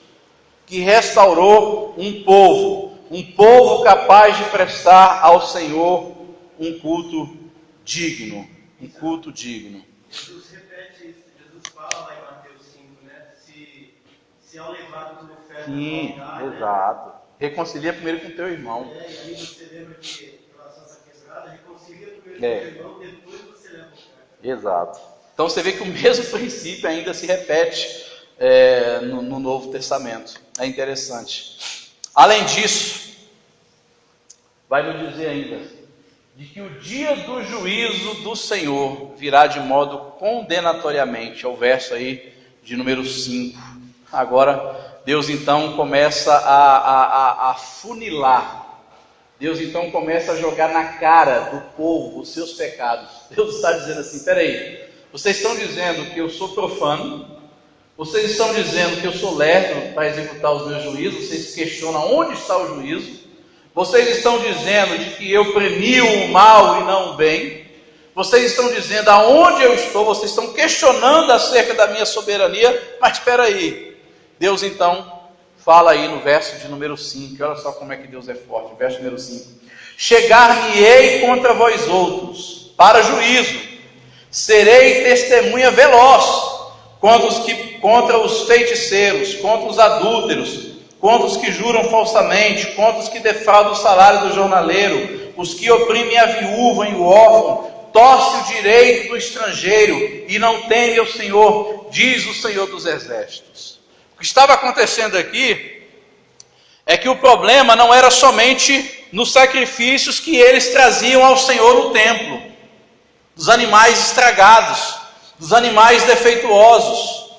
que restaurou um povo capaz de prestar ao Senhor um culto digno, um culto digno. Jesus repete isso, Jesus fala lá em Mateus 5, né? Se ao levar o teu ferro Sim, altar, exato. Reconcilia primeiro com teu irmão. E aí você lembra que, em relação a essa questão, reconcilia primeiro com teu irmão, depois você leva o ferro. Exato. Então você vê que o mesmo princípio ainda se repete no Novo Testamento. É interessante. Além disso, vai nos dizer ainda de que o dia do juízo do Senhor virá de modo condenatoriamente. É o verso aí de número 5. Agora, Deus então começa a funilar. Deus então começa a jogar na cara do povo os seus pecados. Deus está dizendo assim, peraí, vocês estão dizendo que eu sou profano, vocês estão dizendo que eu sou lerdo para executar os meus juízos, vocês questionam onde está o juízo, vocês estão dizendo de que eu premio o mal e não o bem, vocês estão dizendo aonde eu estou, vocês estão questionando acerca da minha soberania, mas espera aí, Deus então fala aí no verso de número 5, olha só como é que Deus é forte, verso número 5, chegar-me-ei contra vós outros, para juízo, serei testemunha veloz, contra os feiticeiros, contra os adúlteros, contra os que juram falsamente, contra os que defraudam o salário do jornaleiro, os que oprimem a viúva e o órfão, torce o direito do estrangeiro e não teme ao Senhor, diz o Senhor dos Exércitos. O que estava acontecendo aqui é que o problema não era somente nos sacrifícios que eles traziam ao Senhor no templo, dos animais estragados, dos animais defeituosos.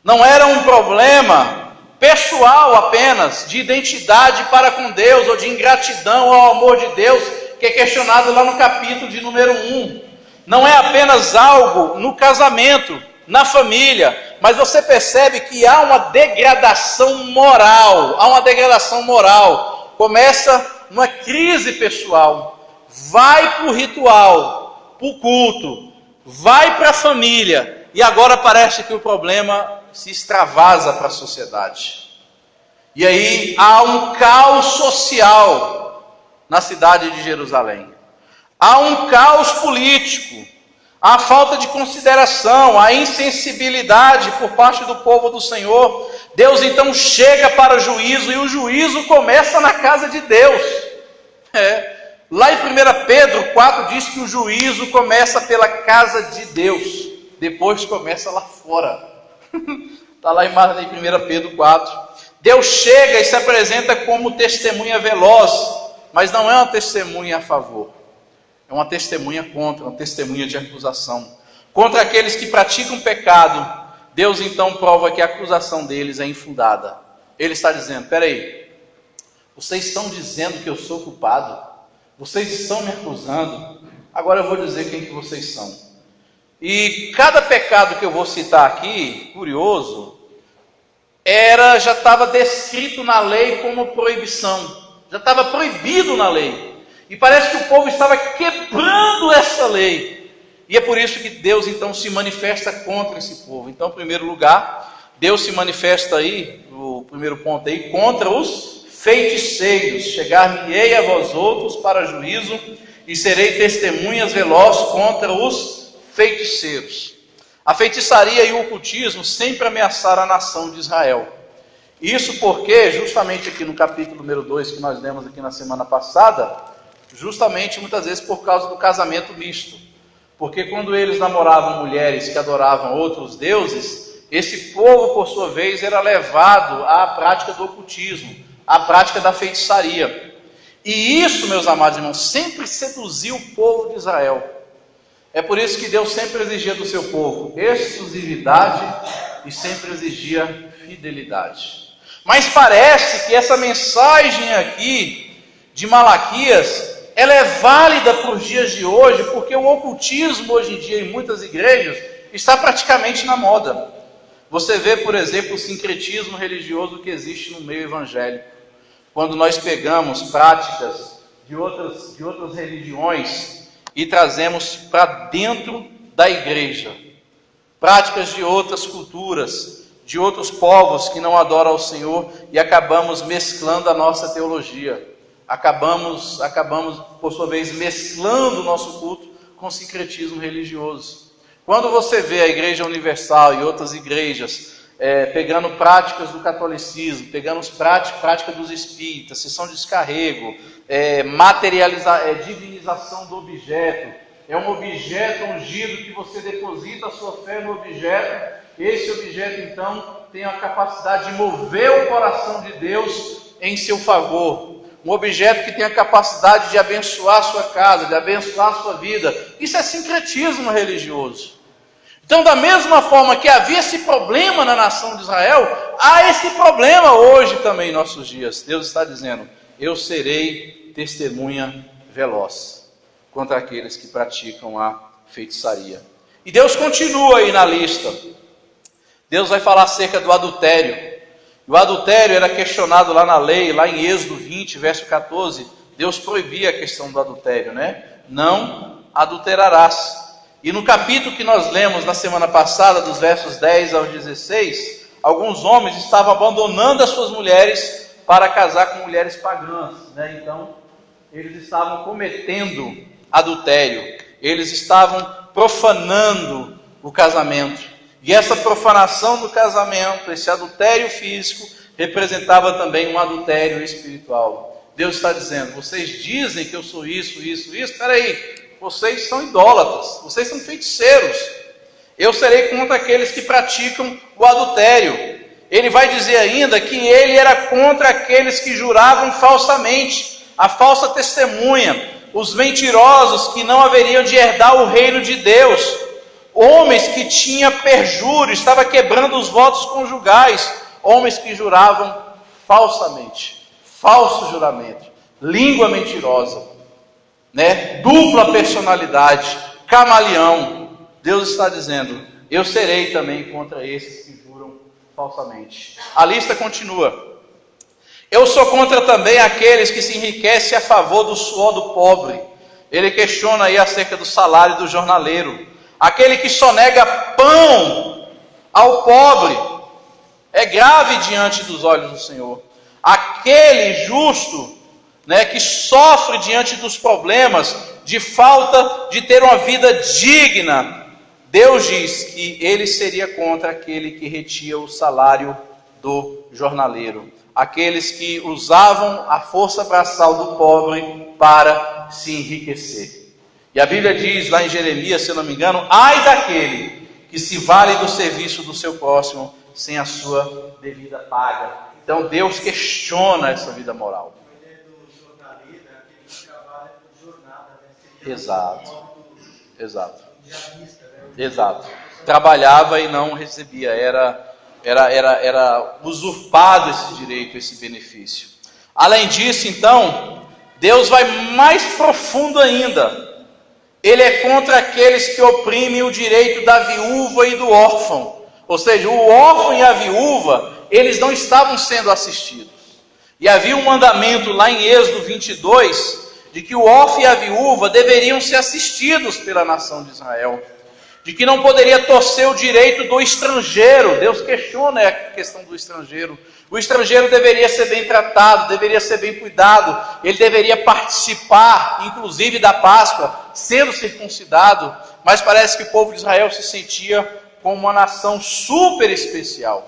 Não era um problema pessoal apenas, de identidade para com Deus, ou de ingratidão ao amor de Deus, que é questionado lá no capítulo de número 1. Não é apenas algo no casamento, na família, mas você percebe que há uma degradação moral, começa numa crise pessoal, vai para o ritual, para o culto, vai para a família, e agora parece que o problema se extravasa para a sociedade. E aí há um caos social na cidade de Jerusalém. Há um caos político, a falta de consideração, a insensibilidade por parte do povo do Senhor. Deus então chega para o juízo, e o juízo começa na casa de Deus. Lá em 1 Pedro 4 diz que o juízo começa pela casa de Deus, depois começa lá fora. Está lá em 1 Pedro 4. Deus chega e se apresenta como testemunha veloz, mas não é uma testemunha a favor, é uma testemunha contra, uma testemunha de acusação. Contra aqueles que praticam pecado, Deus então prova que a acusação deles é infundada. Ele está dizendo, peraí, vocês estão dizendo que eu sou culpado? Vocês estão me acusando? Agora eu vou dizer quem que vocês são. E cada pecado que eu vou citar aqui, curioso, já estava descrito na lei como proibição. Já estava proibido na lei. E parece que o povo estava quebrando essa lei. E é por isso que Deus então se manifesta contra esse povo. Então, em primeiro lugar, Deus se manifesta aí, o primeiro ponto aí, contra os feiticeiros. Chegar-me-ei a vós outros para juízo, e serei testemunhas velozes contra os feiticeiros. A feitiçaria e o ocultismo sempre ameaçaram a nação de Israel. Isso porque, justamente aqui no capítulo número 2, que nós lemos aqui na semana passada, justamente muitas vezes por causa do casamento misto. Porque quando eles namoravam mulheres que adoravam outros deuses, esse povo, por sua vez, era levado à prática do ocultismo, à prática da feitiçaria. E isso, meus amados irmãos, sempre seduziu o povo de Israel. É por isso que Deus sempre exigia do seu povo exclusividade e sempre exigia fidelidade. Mas parece que essa mensagem aqui de Malaquias, ela é válida para os dias de hoje, porque o ocultismo hoje em dia em muitas igrejas está praticamente na moda. Você vê, por exemplo, o sincretismo religioso que existe no meio evangélico. Quando nós pegamos práticas de outras religiões e trazemos para dentro da igreja, práticas de outras culturas, de outros povos que não adoram ao Senhor, e acabamos mesclando a nossa teologia, acabamos por sua vez mesclando o nosso culto com sincretismo religioso. Quando você vê a Igreja Universal e outras igrejas pegando práticas do catolicismo, pegando práticas dos espíritas, sessão de descarrego, divinização do objeto, é um objeto ungido que você deposita a sua fé no objeto, esse objeto então tem a capacidade de mover o coração de Deus em seu favor, um objeto que tem a capacidade de abençoar a sua casa, de abençoar a sua vida. Isso é sincretismo religioso. Então, da mesma forma que havia esse problema na nação de Israel, há esse problema hoje também em nossos dias. Deus está dizendo: eu serei testemunha veloz contra aqueles que praticam a feitiçaria. E Deus continua aí na lista. Deus vai falar acerca do adultério. O adultério era questionado lá na lei, lá em Êxodo 20, verso 14. Deus proibia a questão do adultério, né? Não adulterarás. E no capítulo que nós lemos na semana passada, dos versos 10 ao 16, alguns homens estavam abandonando as suas mulheres para casar com mulheres pagãs, né? Então, eles estavam cometendo adultério, eles estavam profanando o casamento. E essa profanação do casamento, esse adultério físico, representava também um adultério espiritual. Deus está dizendo: vocês dizem que eu sou isso, espera aí. Vocês são idólatras, vocês são feiticeiros. Eu serei contra aqueles que praticam o adultério. Ele vai dizer ainda que ele era contra aqueles que juravam falsamente, a falsa testemunha, os mentirosos que não haveriam de herdar o reino de Deus, homens que tinham perjúrio, estavam quebrando os votos conjugais, homens que juravam falsamente, falso juramento, língua mentirosa, né? Dupla personalidade, camaleão. Deus está dizendo: eu serei também contra esses que juram falsamente. A lista continua. Eu sou contra também aqueles que se enriquecem a favor do suor do pobre. Ele questiona aí acerca do salário do jornaleiro. Aquele que só nega pão ao pobre é grave diante dos olhos do Senhor. Aquele justo, né, que sofre diante dos problemas, de falta de ter uma vida digna, Deus diz que ele seria contra aquele que retia o salário do jornaleiro. Aqueles que usavam a força braçal do pobre para se enriquecer. E a Bíblia diz lá em Jeremias, se eu não me engano: ai daquele que se vale do serviço do seu próximo sem a sua devida paga. Então Deus questiona essa vida moral. Exato. Trabalhava e não recebia, era usurpado esse direito, esse benefício. Além disso, então, Deus vai mais profundo ainda. Ele é contra aqueles que oprimem o direito da viúva e do órfão. Ou seja, o órfão e a viúva, eles não estavam sendo assistidos. E havia um mandamento lá em Êxodo 22, de que o órfão e a viúva deveriam ser assistidos pela nação de Israel. De que não poderia torcer o direito do estrangeiro. Deus questiona a questão do estrangeiro. O estrangeiro deveria ser bem tratado, deveria ser bem cuidado, ele deveria participar, inclusive, da Páscoa, sendo circuncidado, mas parece que o povo de Israel se sentia como uma nação super especial,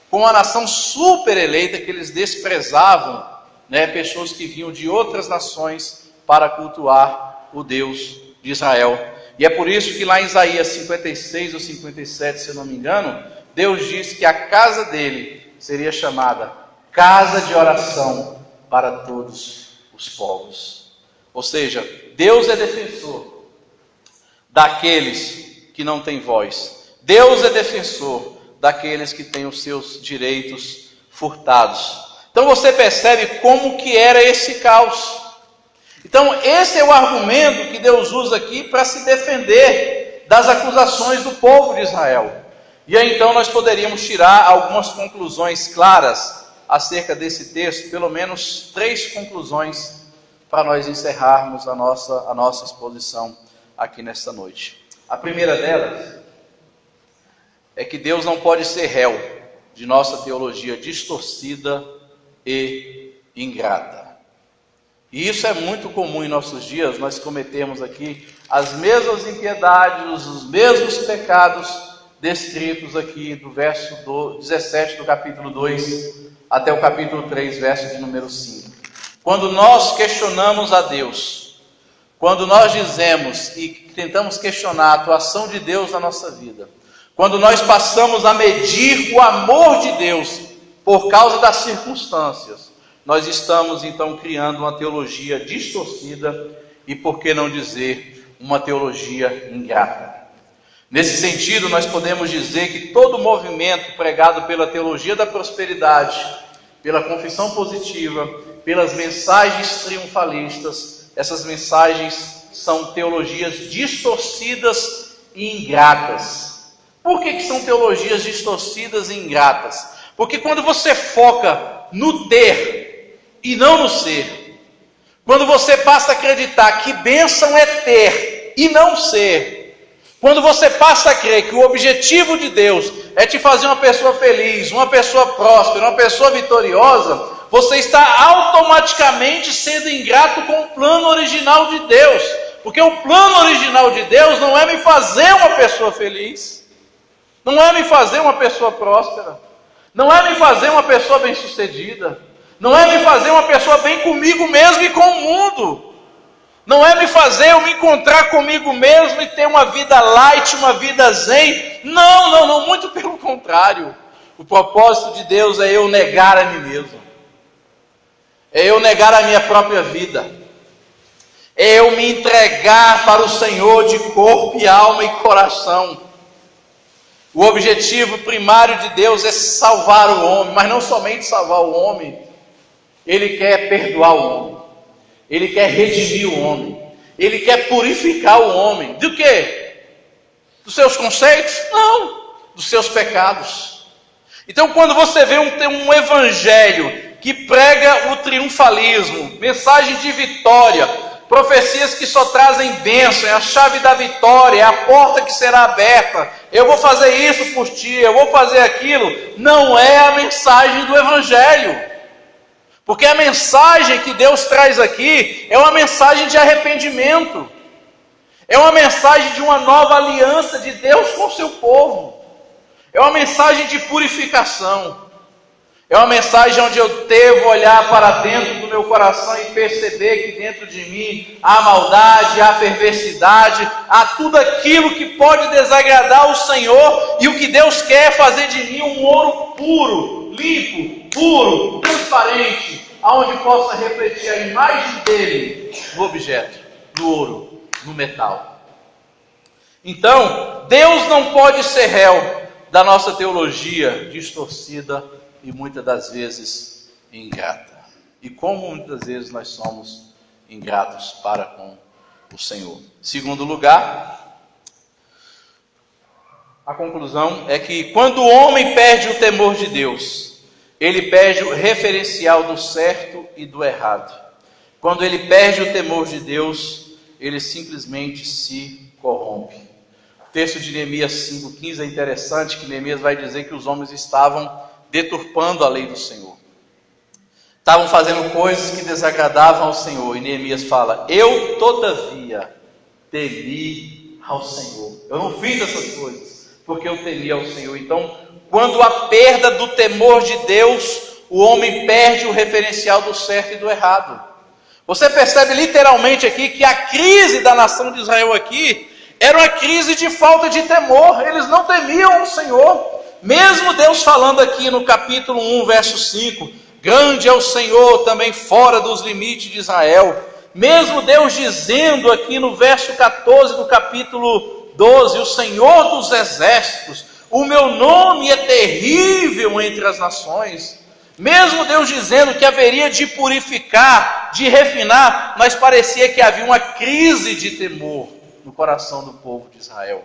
como uma nação super eleita, que eles desprezavam, né, pessoas que vinham de outras nações para cultuar o Deus de Israel. E é por isso que lá em Isaías 56 ou 57, se eu não me engano, Deus diz que a casa dele seria chamada casa de oração para todos os povos. Ou seja, Deus é defensor daqueles que não têm voz. Deus é defensor daqueles que têm os seus direitos furtados. Então você percebe como que era esse caos. Então esse é o argumento que Deus usa aqui para se defender das acusações do povo de Israel. E aí então nós poderíamos tirar algumas conclusões claras acerca desse texto, pelo menos 3 conclusões, para nós encerrarmos a nossa exposição aqui nesta noite. A primeira delas é que Deus não pode ser réu de nossa teologia distorcida e ingrata. E isso é muito comum em nossos dias, nós cometemos aqui as mesmas impiedades, os mesmos pecados descritos aqui do verso 17 do capítulo 2 até o capítulo 3, verso de número 5. Quando nós questionamos a Deus, quando nós dizemos e tentamos questionar a atuação de Deus na nossa vida, quando nós passamos a medir o amor de Deus por causa das circunstâncias, nós estamos então criando uma teologia distorcida e, por que não dizer, uma teologia ingrata. Nesse sentido, nós podemos dizer que todo movimento pregado pela teologia da prosperidade, pela confissão positiva, pelas mensagens triunfalistas, essas mensagens são teologias distorcidas e ingratas. Por que são teologias distorcidas e ingratas? Porque quando você foca no ter e não no ser, quando você passa a acreditar que bênção é ter e não ser, quando você passa a crer que o objetivo de Deus é te fazer uma pessoa feliz, uma pessoa próspera, uma pessoa vitoriosa, você está automaticamente sendo ingrato com o plano original de Deus. Porque o plano original de Deus não é me fazer uma pessoa feliz, não é me fazer uma pessoa próspera, não é me fazer uma pessoa bem-sucedida, não é me fazer uma pessoa bem comigo mesmo e com o mundo. Não é me fazer eu me encontrar comigo mesmo e ter uma vida light, uma vida zen. Não, muito pelo contrário. O propósito de Deus é eu negar a mim mesmo. É eu negar a minha própria vida. É eu me entregar para o Senhor de corpo e alma e coração. O objetivo primário de Deus é salvar o homem, mas não somente salvar o homem. Ele quer perdoar o homem. Ele quer redimir o homem. Ele quer purificar o homem. Do quê? Dos seus conceitos? Não. Dos seus pecados. Então, quando você vê um evangelho que prega o triunfalismo, mensagem de vitória, profecias que só trazem bênção, é a chave da vitória, é a porta que será aberta, eu vou fazer isso por ti, eu vou fazer aquilo, não é a mensagem do evangelho. Porque a mensagem que Deus traz aqui é uma mensagem de arrependimento. É uma mensagem de uma nova aliança de Deus com o seu povo. É uma mensagem de purificação. É uma mensagem onde eu devo olhar para dentro do meu coração e perceber que dentro de mim há maldade, há perversidade, há tudo aquilo que pode desagradar o Senhor, e o que Deus quer é fazer de mim um ouro puro, limpo, puro, transparente, aonde possa refletir a imagem dele no objeto, no ouro, no metal. Então, Deus não pode ser réu da nossa teologia distorcida e muitas das vezes ingrata. E como muitas vezes nós somos ingratos para com o Senhor. Segundo lugar, a conclusão é que quando o homem perde o temor de Deus, ele perde o referencial do certo e do errado. Quando ele perde o temor de Deus, ele simplesmente se corrompe. O texto de Neemias 5,15 é interessante, que Neemias vai dizer que os homens estavam deturpando a lei do Senhor. Estavam fazendo coisas que desagradavam ao Senhor. E Neemias fala: eu todavia temi ao Senhor. Eu não fiz essas coisas porque eu temi ao Senhor. Então, quando há perda do temor de Deus, o homem perde o referencial do certo e do errado. Você percebe literalmente aqui que a crise da nação de Israel aqui era uma crise de falta de temor. Eles não temiam o Senhor. Mesmo Deus falando aqui no capítulo 1, verso 5, grande é o Senhor também fora dos limites de Israel. Mesmo Deus dizendo aqui no verso 14 do capítulo 12, o Senhor dos exércitos, o meu nome é terrível entre as nações. Mesmo Deus dizendo que haveria de purificar, de refinar, mas parecia que havia uma crise de temor no coração do povo de Israel.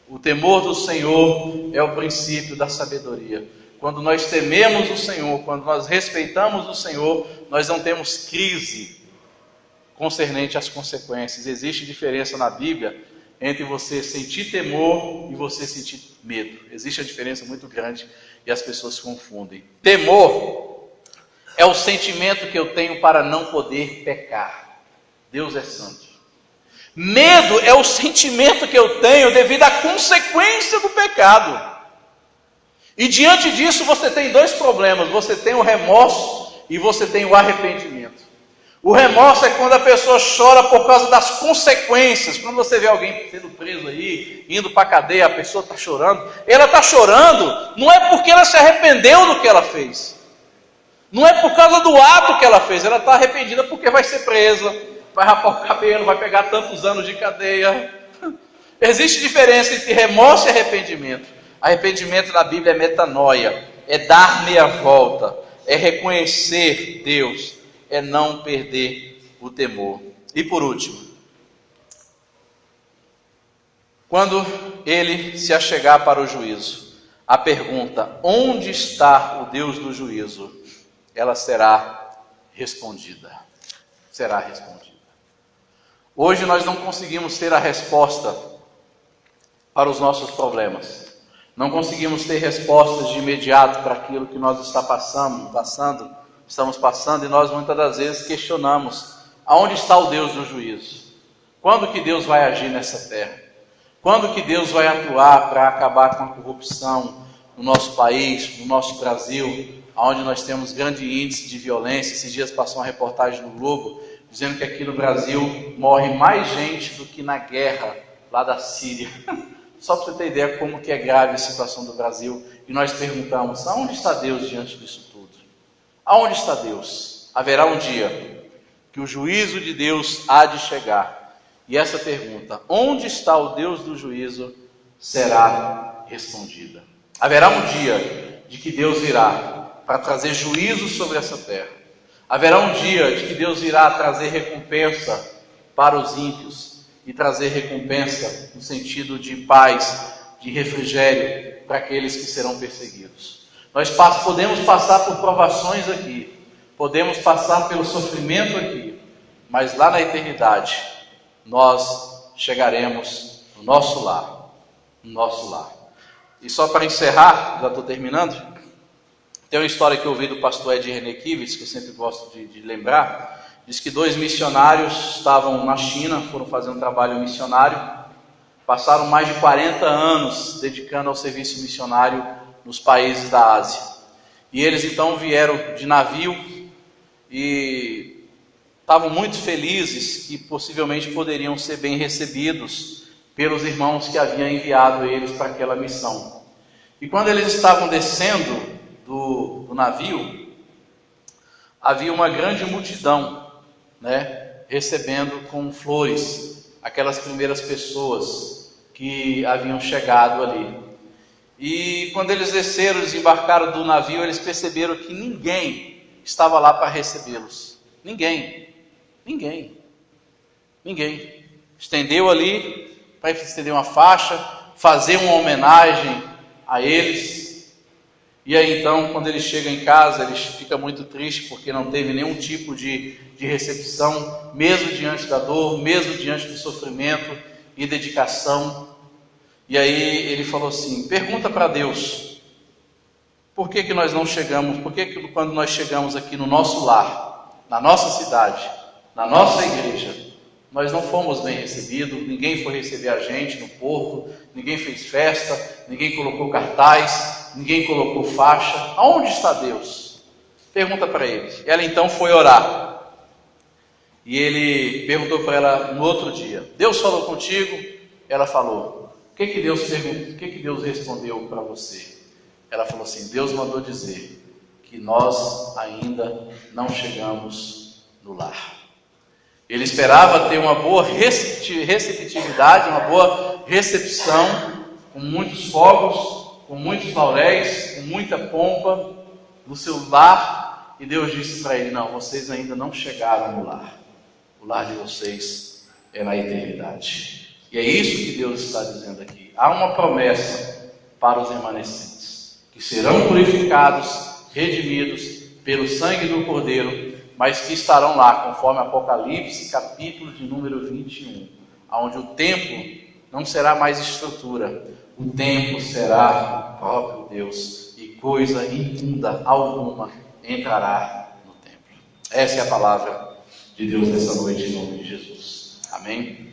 O temor do Senhor é o princípio da sabedoria. Quando nós tememos o Senhor, quando nós respeitamos o Senhor, nós não temos crise concernente às consequências. Existe diferença na Bíblia entre você sentir temor e você sentir medo. Existe uma diferença muito grande e as pessoas se confundem. Temor é o sentimento que eu tenho para não poder pecar. Deus é santo. Medo é o sentimento que eu tenho devido à consequência do pecado. E diante disso você tem dois problemas. Você tem o remorso e você tem o arrependimento. O remorso é quando a pessoa chora por causa das consequências. Quando você vê alguém sendo preso aí, indo para a cadeia, a pessoa está chorando. Ela está chorando não é porque ela se arrependeu do que ela fez. Não é por causa do ato que ela fez. Ela está arrependida porque vai ser presa, vai rapar o cabelo, vai pegar tantos anos de cadeia. Existe diferença entre remorso e arrependimento. Arrependimento na Bíblia é metanoia, é dar meia volta, é reconhecer Deus, é não perder o temor. E por último, quando ele se achegar para o juízo, a pergunta, onde está o Deus do juízo? Ela será respondida. Será respondida. Hoje nós não conseguimos ter a resposta para os nossos problemas. Não conseguimos ter respostas de imediato para aquilo que nós estamos passando, e nós muitas das vezes questionamos, aonde está o Deus do juízo? Quando que Deus vai agir nessa terra? Quando que Deus vai atuar para acabar com a corrupção no nosso país, no nosso Brasil, onde nós temos grande índice de violência? Esses dias passou uma reportagem no Globo, dizendo que aqui no Brasil morre mais gente do que na guerra lá da Síria. Só para você ter ideia como que é grave a situação do Brasil. E nós perguntamos, aonde está Deus diante disso tudo? Aonde está Deus? Haverá um dia que o juízo de Deus há de chegar. E essa pergunta, onde está o Deus do juízo, será respondida. Haverá um dia de que Deus virá para trazer juízo sobre essa terra. Haverá um dia de que Deus irá trazer recompensa para os ímpios. E trazer recompensa no sentido de paz, de refrigério para aqueles que serão perseguidos. Nós podemos passar por provações aqui, podemos passar pelo sofrimento aqui, mas lá na eternidade nós chegaremos no nosso lar, no nosso lar. E só para encerrar, já estou terminando, tem uma história que eu ouvi do pastor Ed René Kivitz, que eu sempre gosto de lembrar. Diz que 2 missionários estavam na China, foram fazer um trabalho missionário, passaram mais de 40 anos dedicando ao serviço missionário nos países da Ásia. E eles então vieram de navio e estavam muito felizes que possivelmente poderiam ser bem recebidos pelos irmãos que haviam enviado eles para aquela missão. E quando eles estavam descendo do navio, havia uma grande multidão, recebendo com flores aquelas primeiras pessoas que haviam chegado ali. E quando eles desceram, desembarcaram do navio, eles perceberam que ninguém estava lá para recebê-los. Ninguém. Estendeu ali para estender uma faixa, fazer uma homenagem a eles. E aí então, quando ele chega em casa, ele fica muito triste porque não teve nenhum tipo de recepção, mesmo diante da dor, mesmo diante do sofrimento e dedicação. E aí ele falou assim, pergunta para Deus, por que nós não chegamos, por que quando nós chegamos aqui no nosso lar, na nossa cidade, na nossa igreja, nós não fomos bem recebidos, ninguém foi receber a gente no porto, ninguém fez festa, ninguém colocou cartaz, ninguém colocou faixa. Aonde está Deus? Pergunta para ele. Ela então foi orar. E ele perguntou para ela no outro dia, Deus falou contigo? Ela falou. O que Deus respondeu para você? Ela falou assim, Deus mandou dizer que nós ainda não chegamos no lar. Ele esperava ter uma boa receptividade, uma boa recepção, com muitos fogos, com muitos lauréis, com muita pompa no seu lar. E Deus disse para ele, não, vocês ainda não chegaram no lar. O lar de vocês é na eternidade. E é isso que Deus está dizendo aqui. Há uma promessa para os remanescentes, que serão purificados, redimidos pelo sangue do Cordeiro, mas que estarão lá, conforme Apocalipse, capítulo de número 21, onde o templo não será mais estrutura, o templo será o próprio Deus, e coisa imunda alguma entrará no Essa é a palavra de Deus nessa noite, em nome de Jesus. Amém?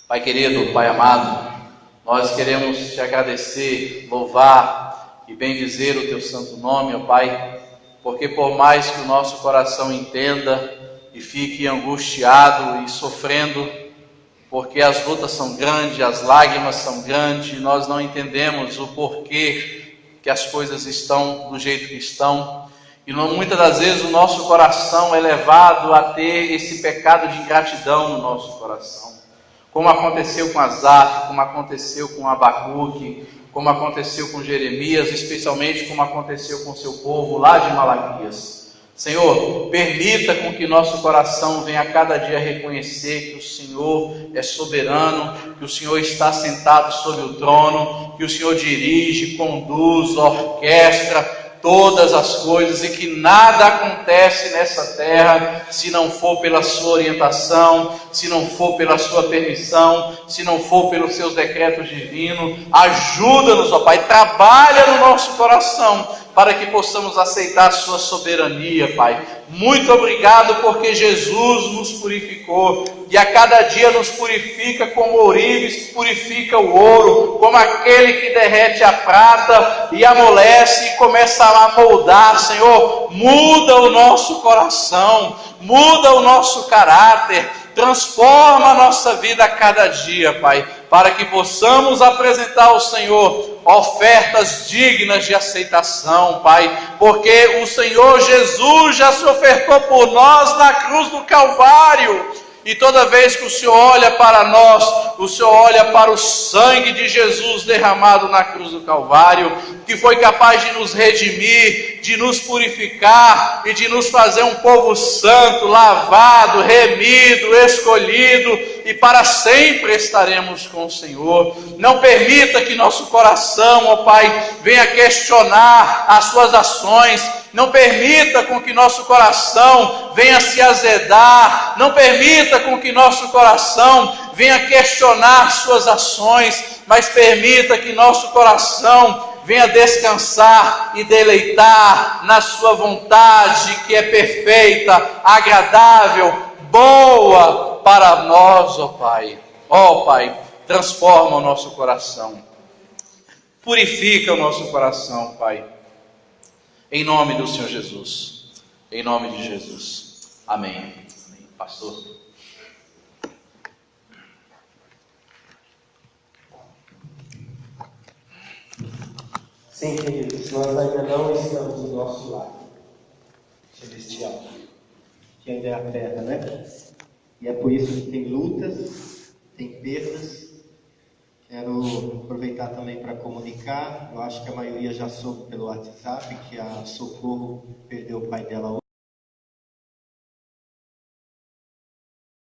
Pai querido, Pai amado, nós queremos te agradecer, louvar e bendizer o teu santo nome, ó Pai, porque por mais que o nosso coração entenda e fique angustiado e sofrendo, porque as lutas são grandes, as lágrimas são grandes, nós não entendemos o porquê que as coisas estão do jeito que estão, e muitas das vezes o nosso coração é levado a ter esse pecado de ingratidão no nosso coração, como aconteceu com Asaf, como aconteceu com Abacuque, como aconteceu com Jeremias, especialmente como aconteceu com o seu povo lá de Malaquias. Senhor, permita com que nosso coração venha a cada dia reconhecer que o Senhor é soberano, que o Senhor está sentado sobre o trono, que o Senhor dirige, conduz, orquestra todas as coisas, e que nada acontece nessa terra se não for pela sua orientação, se não for pela sua permissão, se não for pelos seus decretos divinos. Ajuda-nos, ó Pai, trabalha no nosso coração para que possamos aceitar a sua soberania, Pai. Muito obrigado porque Jesus nos purificou, e a cada dia nos purifica como ourives purifica o ouro, como aquele que derrete a prata e amolece e começa a moldar. Senhor, muda o nosso coração, muda o nosso caráter, transforma a nossa vida a cada dia, Pai, para que possamos apresentar ao Senhor ofertas dignas de aceitação, Pai, porque o Senhor Jesus já se ofertou por nós na cruz do Calvário. E toda vez que o Senhor olha para nós, o Senhor olha para o sangue de Jesus derramado na cruz do Calvário, que foi capaz de nos redimir, de nos purificar e de nos fazer um povo santo, lavado, remido, escolhido, e para sempre estaremos com o Senhor. Não permita que nosso coração, ó Pai, venha questionar as suas ações. Não permita com que nosso coração venha se azedar. Não permita com que nosso coração venha questionar suas ações, mas permita que nosso coração venha descansar e deleitar na sua vontade, que é perfeita, agradável, boa para nós, ó Pai. Ó Pai, transforma o nosso coração, purifica o nosso coração, Pai, em nome do Senhor Jesus, em nome de Jesus. Amém. Amém. Pastor. Sim, queridos, nós ainda não estamos no nosso lar celestial, que ainda é a terra, né? E é por isso que tem lutas, tem perdas. Quero aproveitar também para comunicar. Eu acho que a maioria já soube pelo WhatsApp que a Socorro perdeu o pai dela hoje.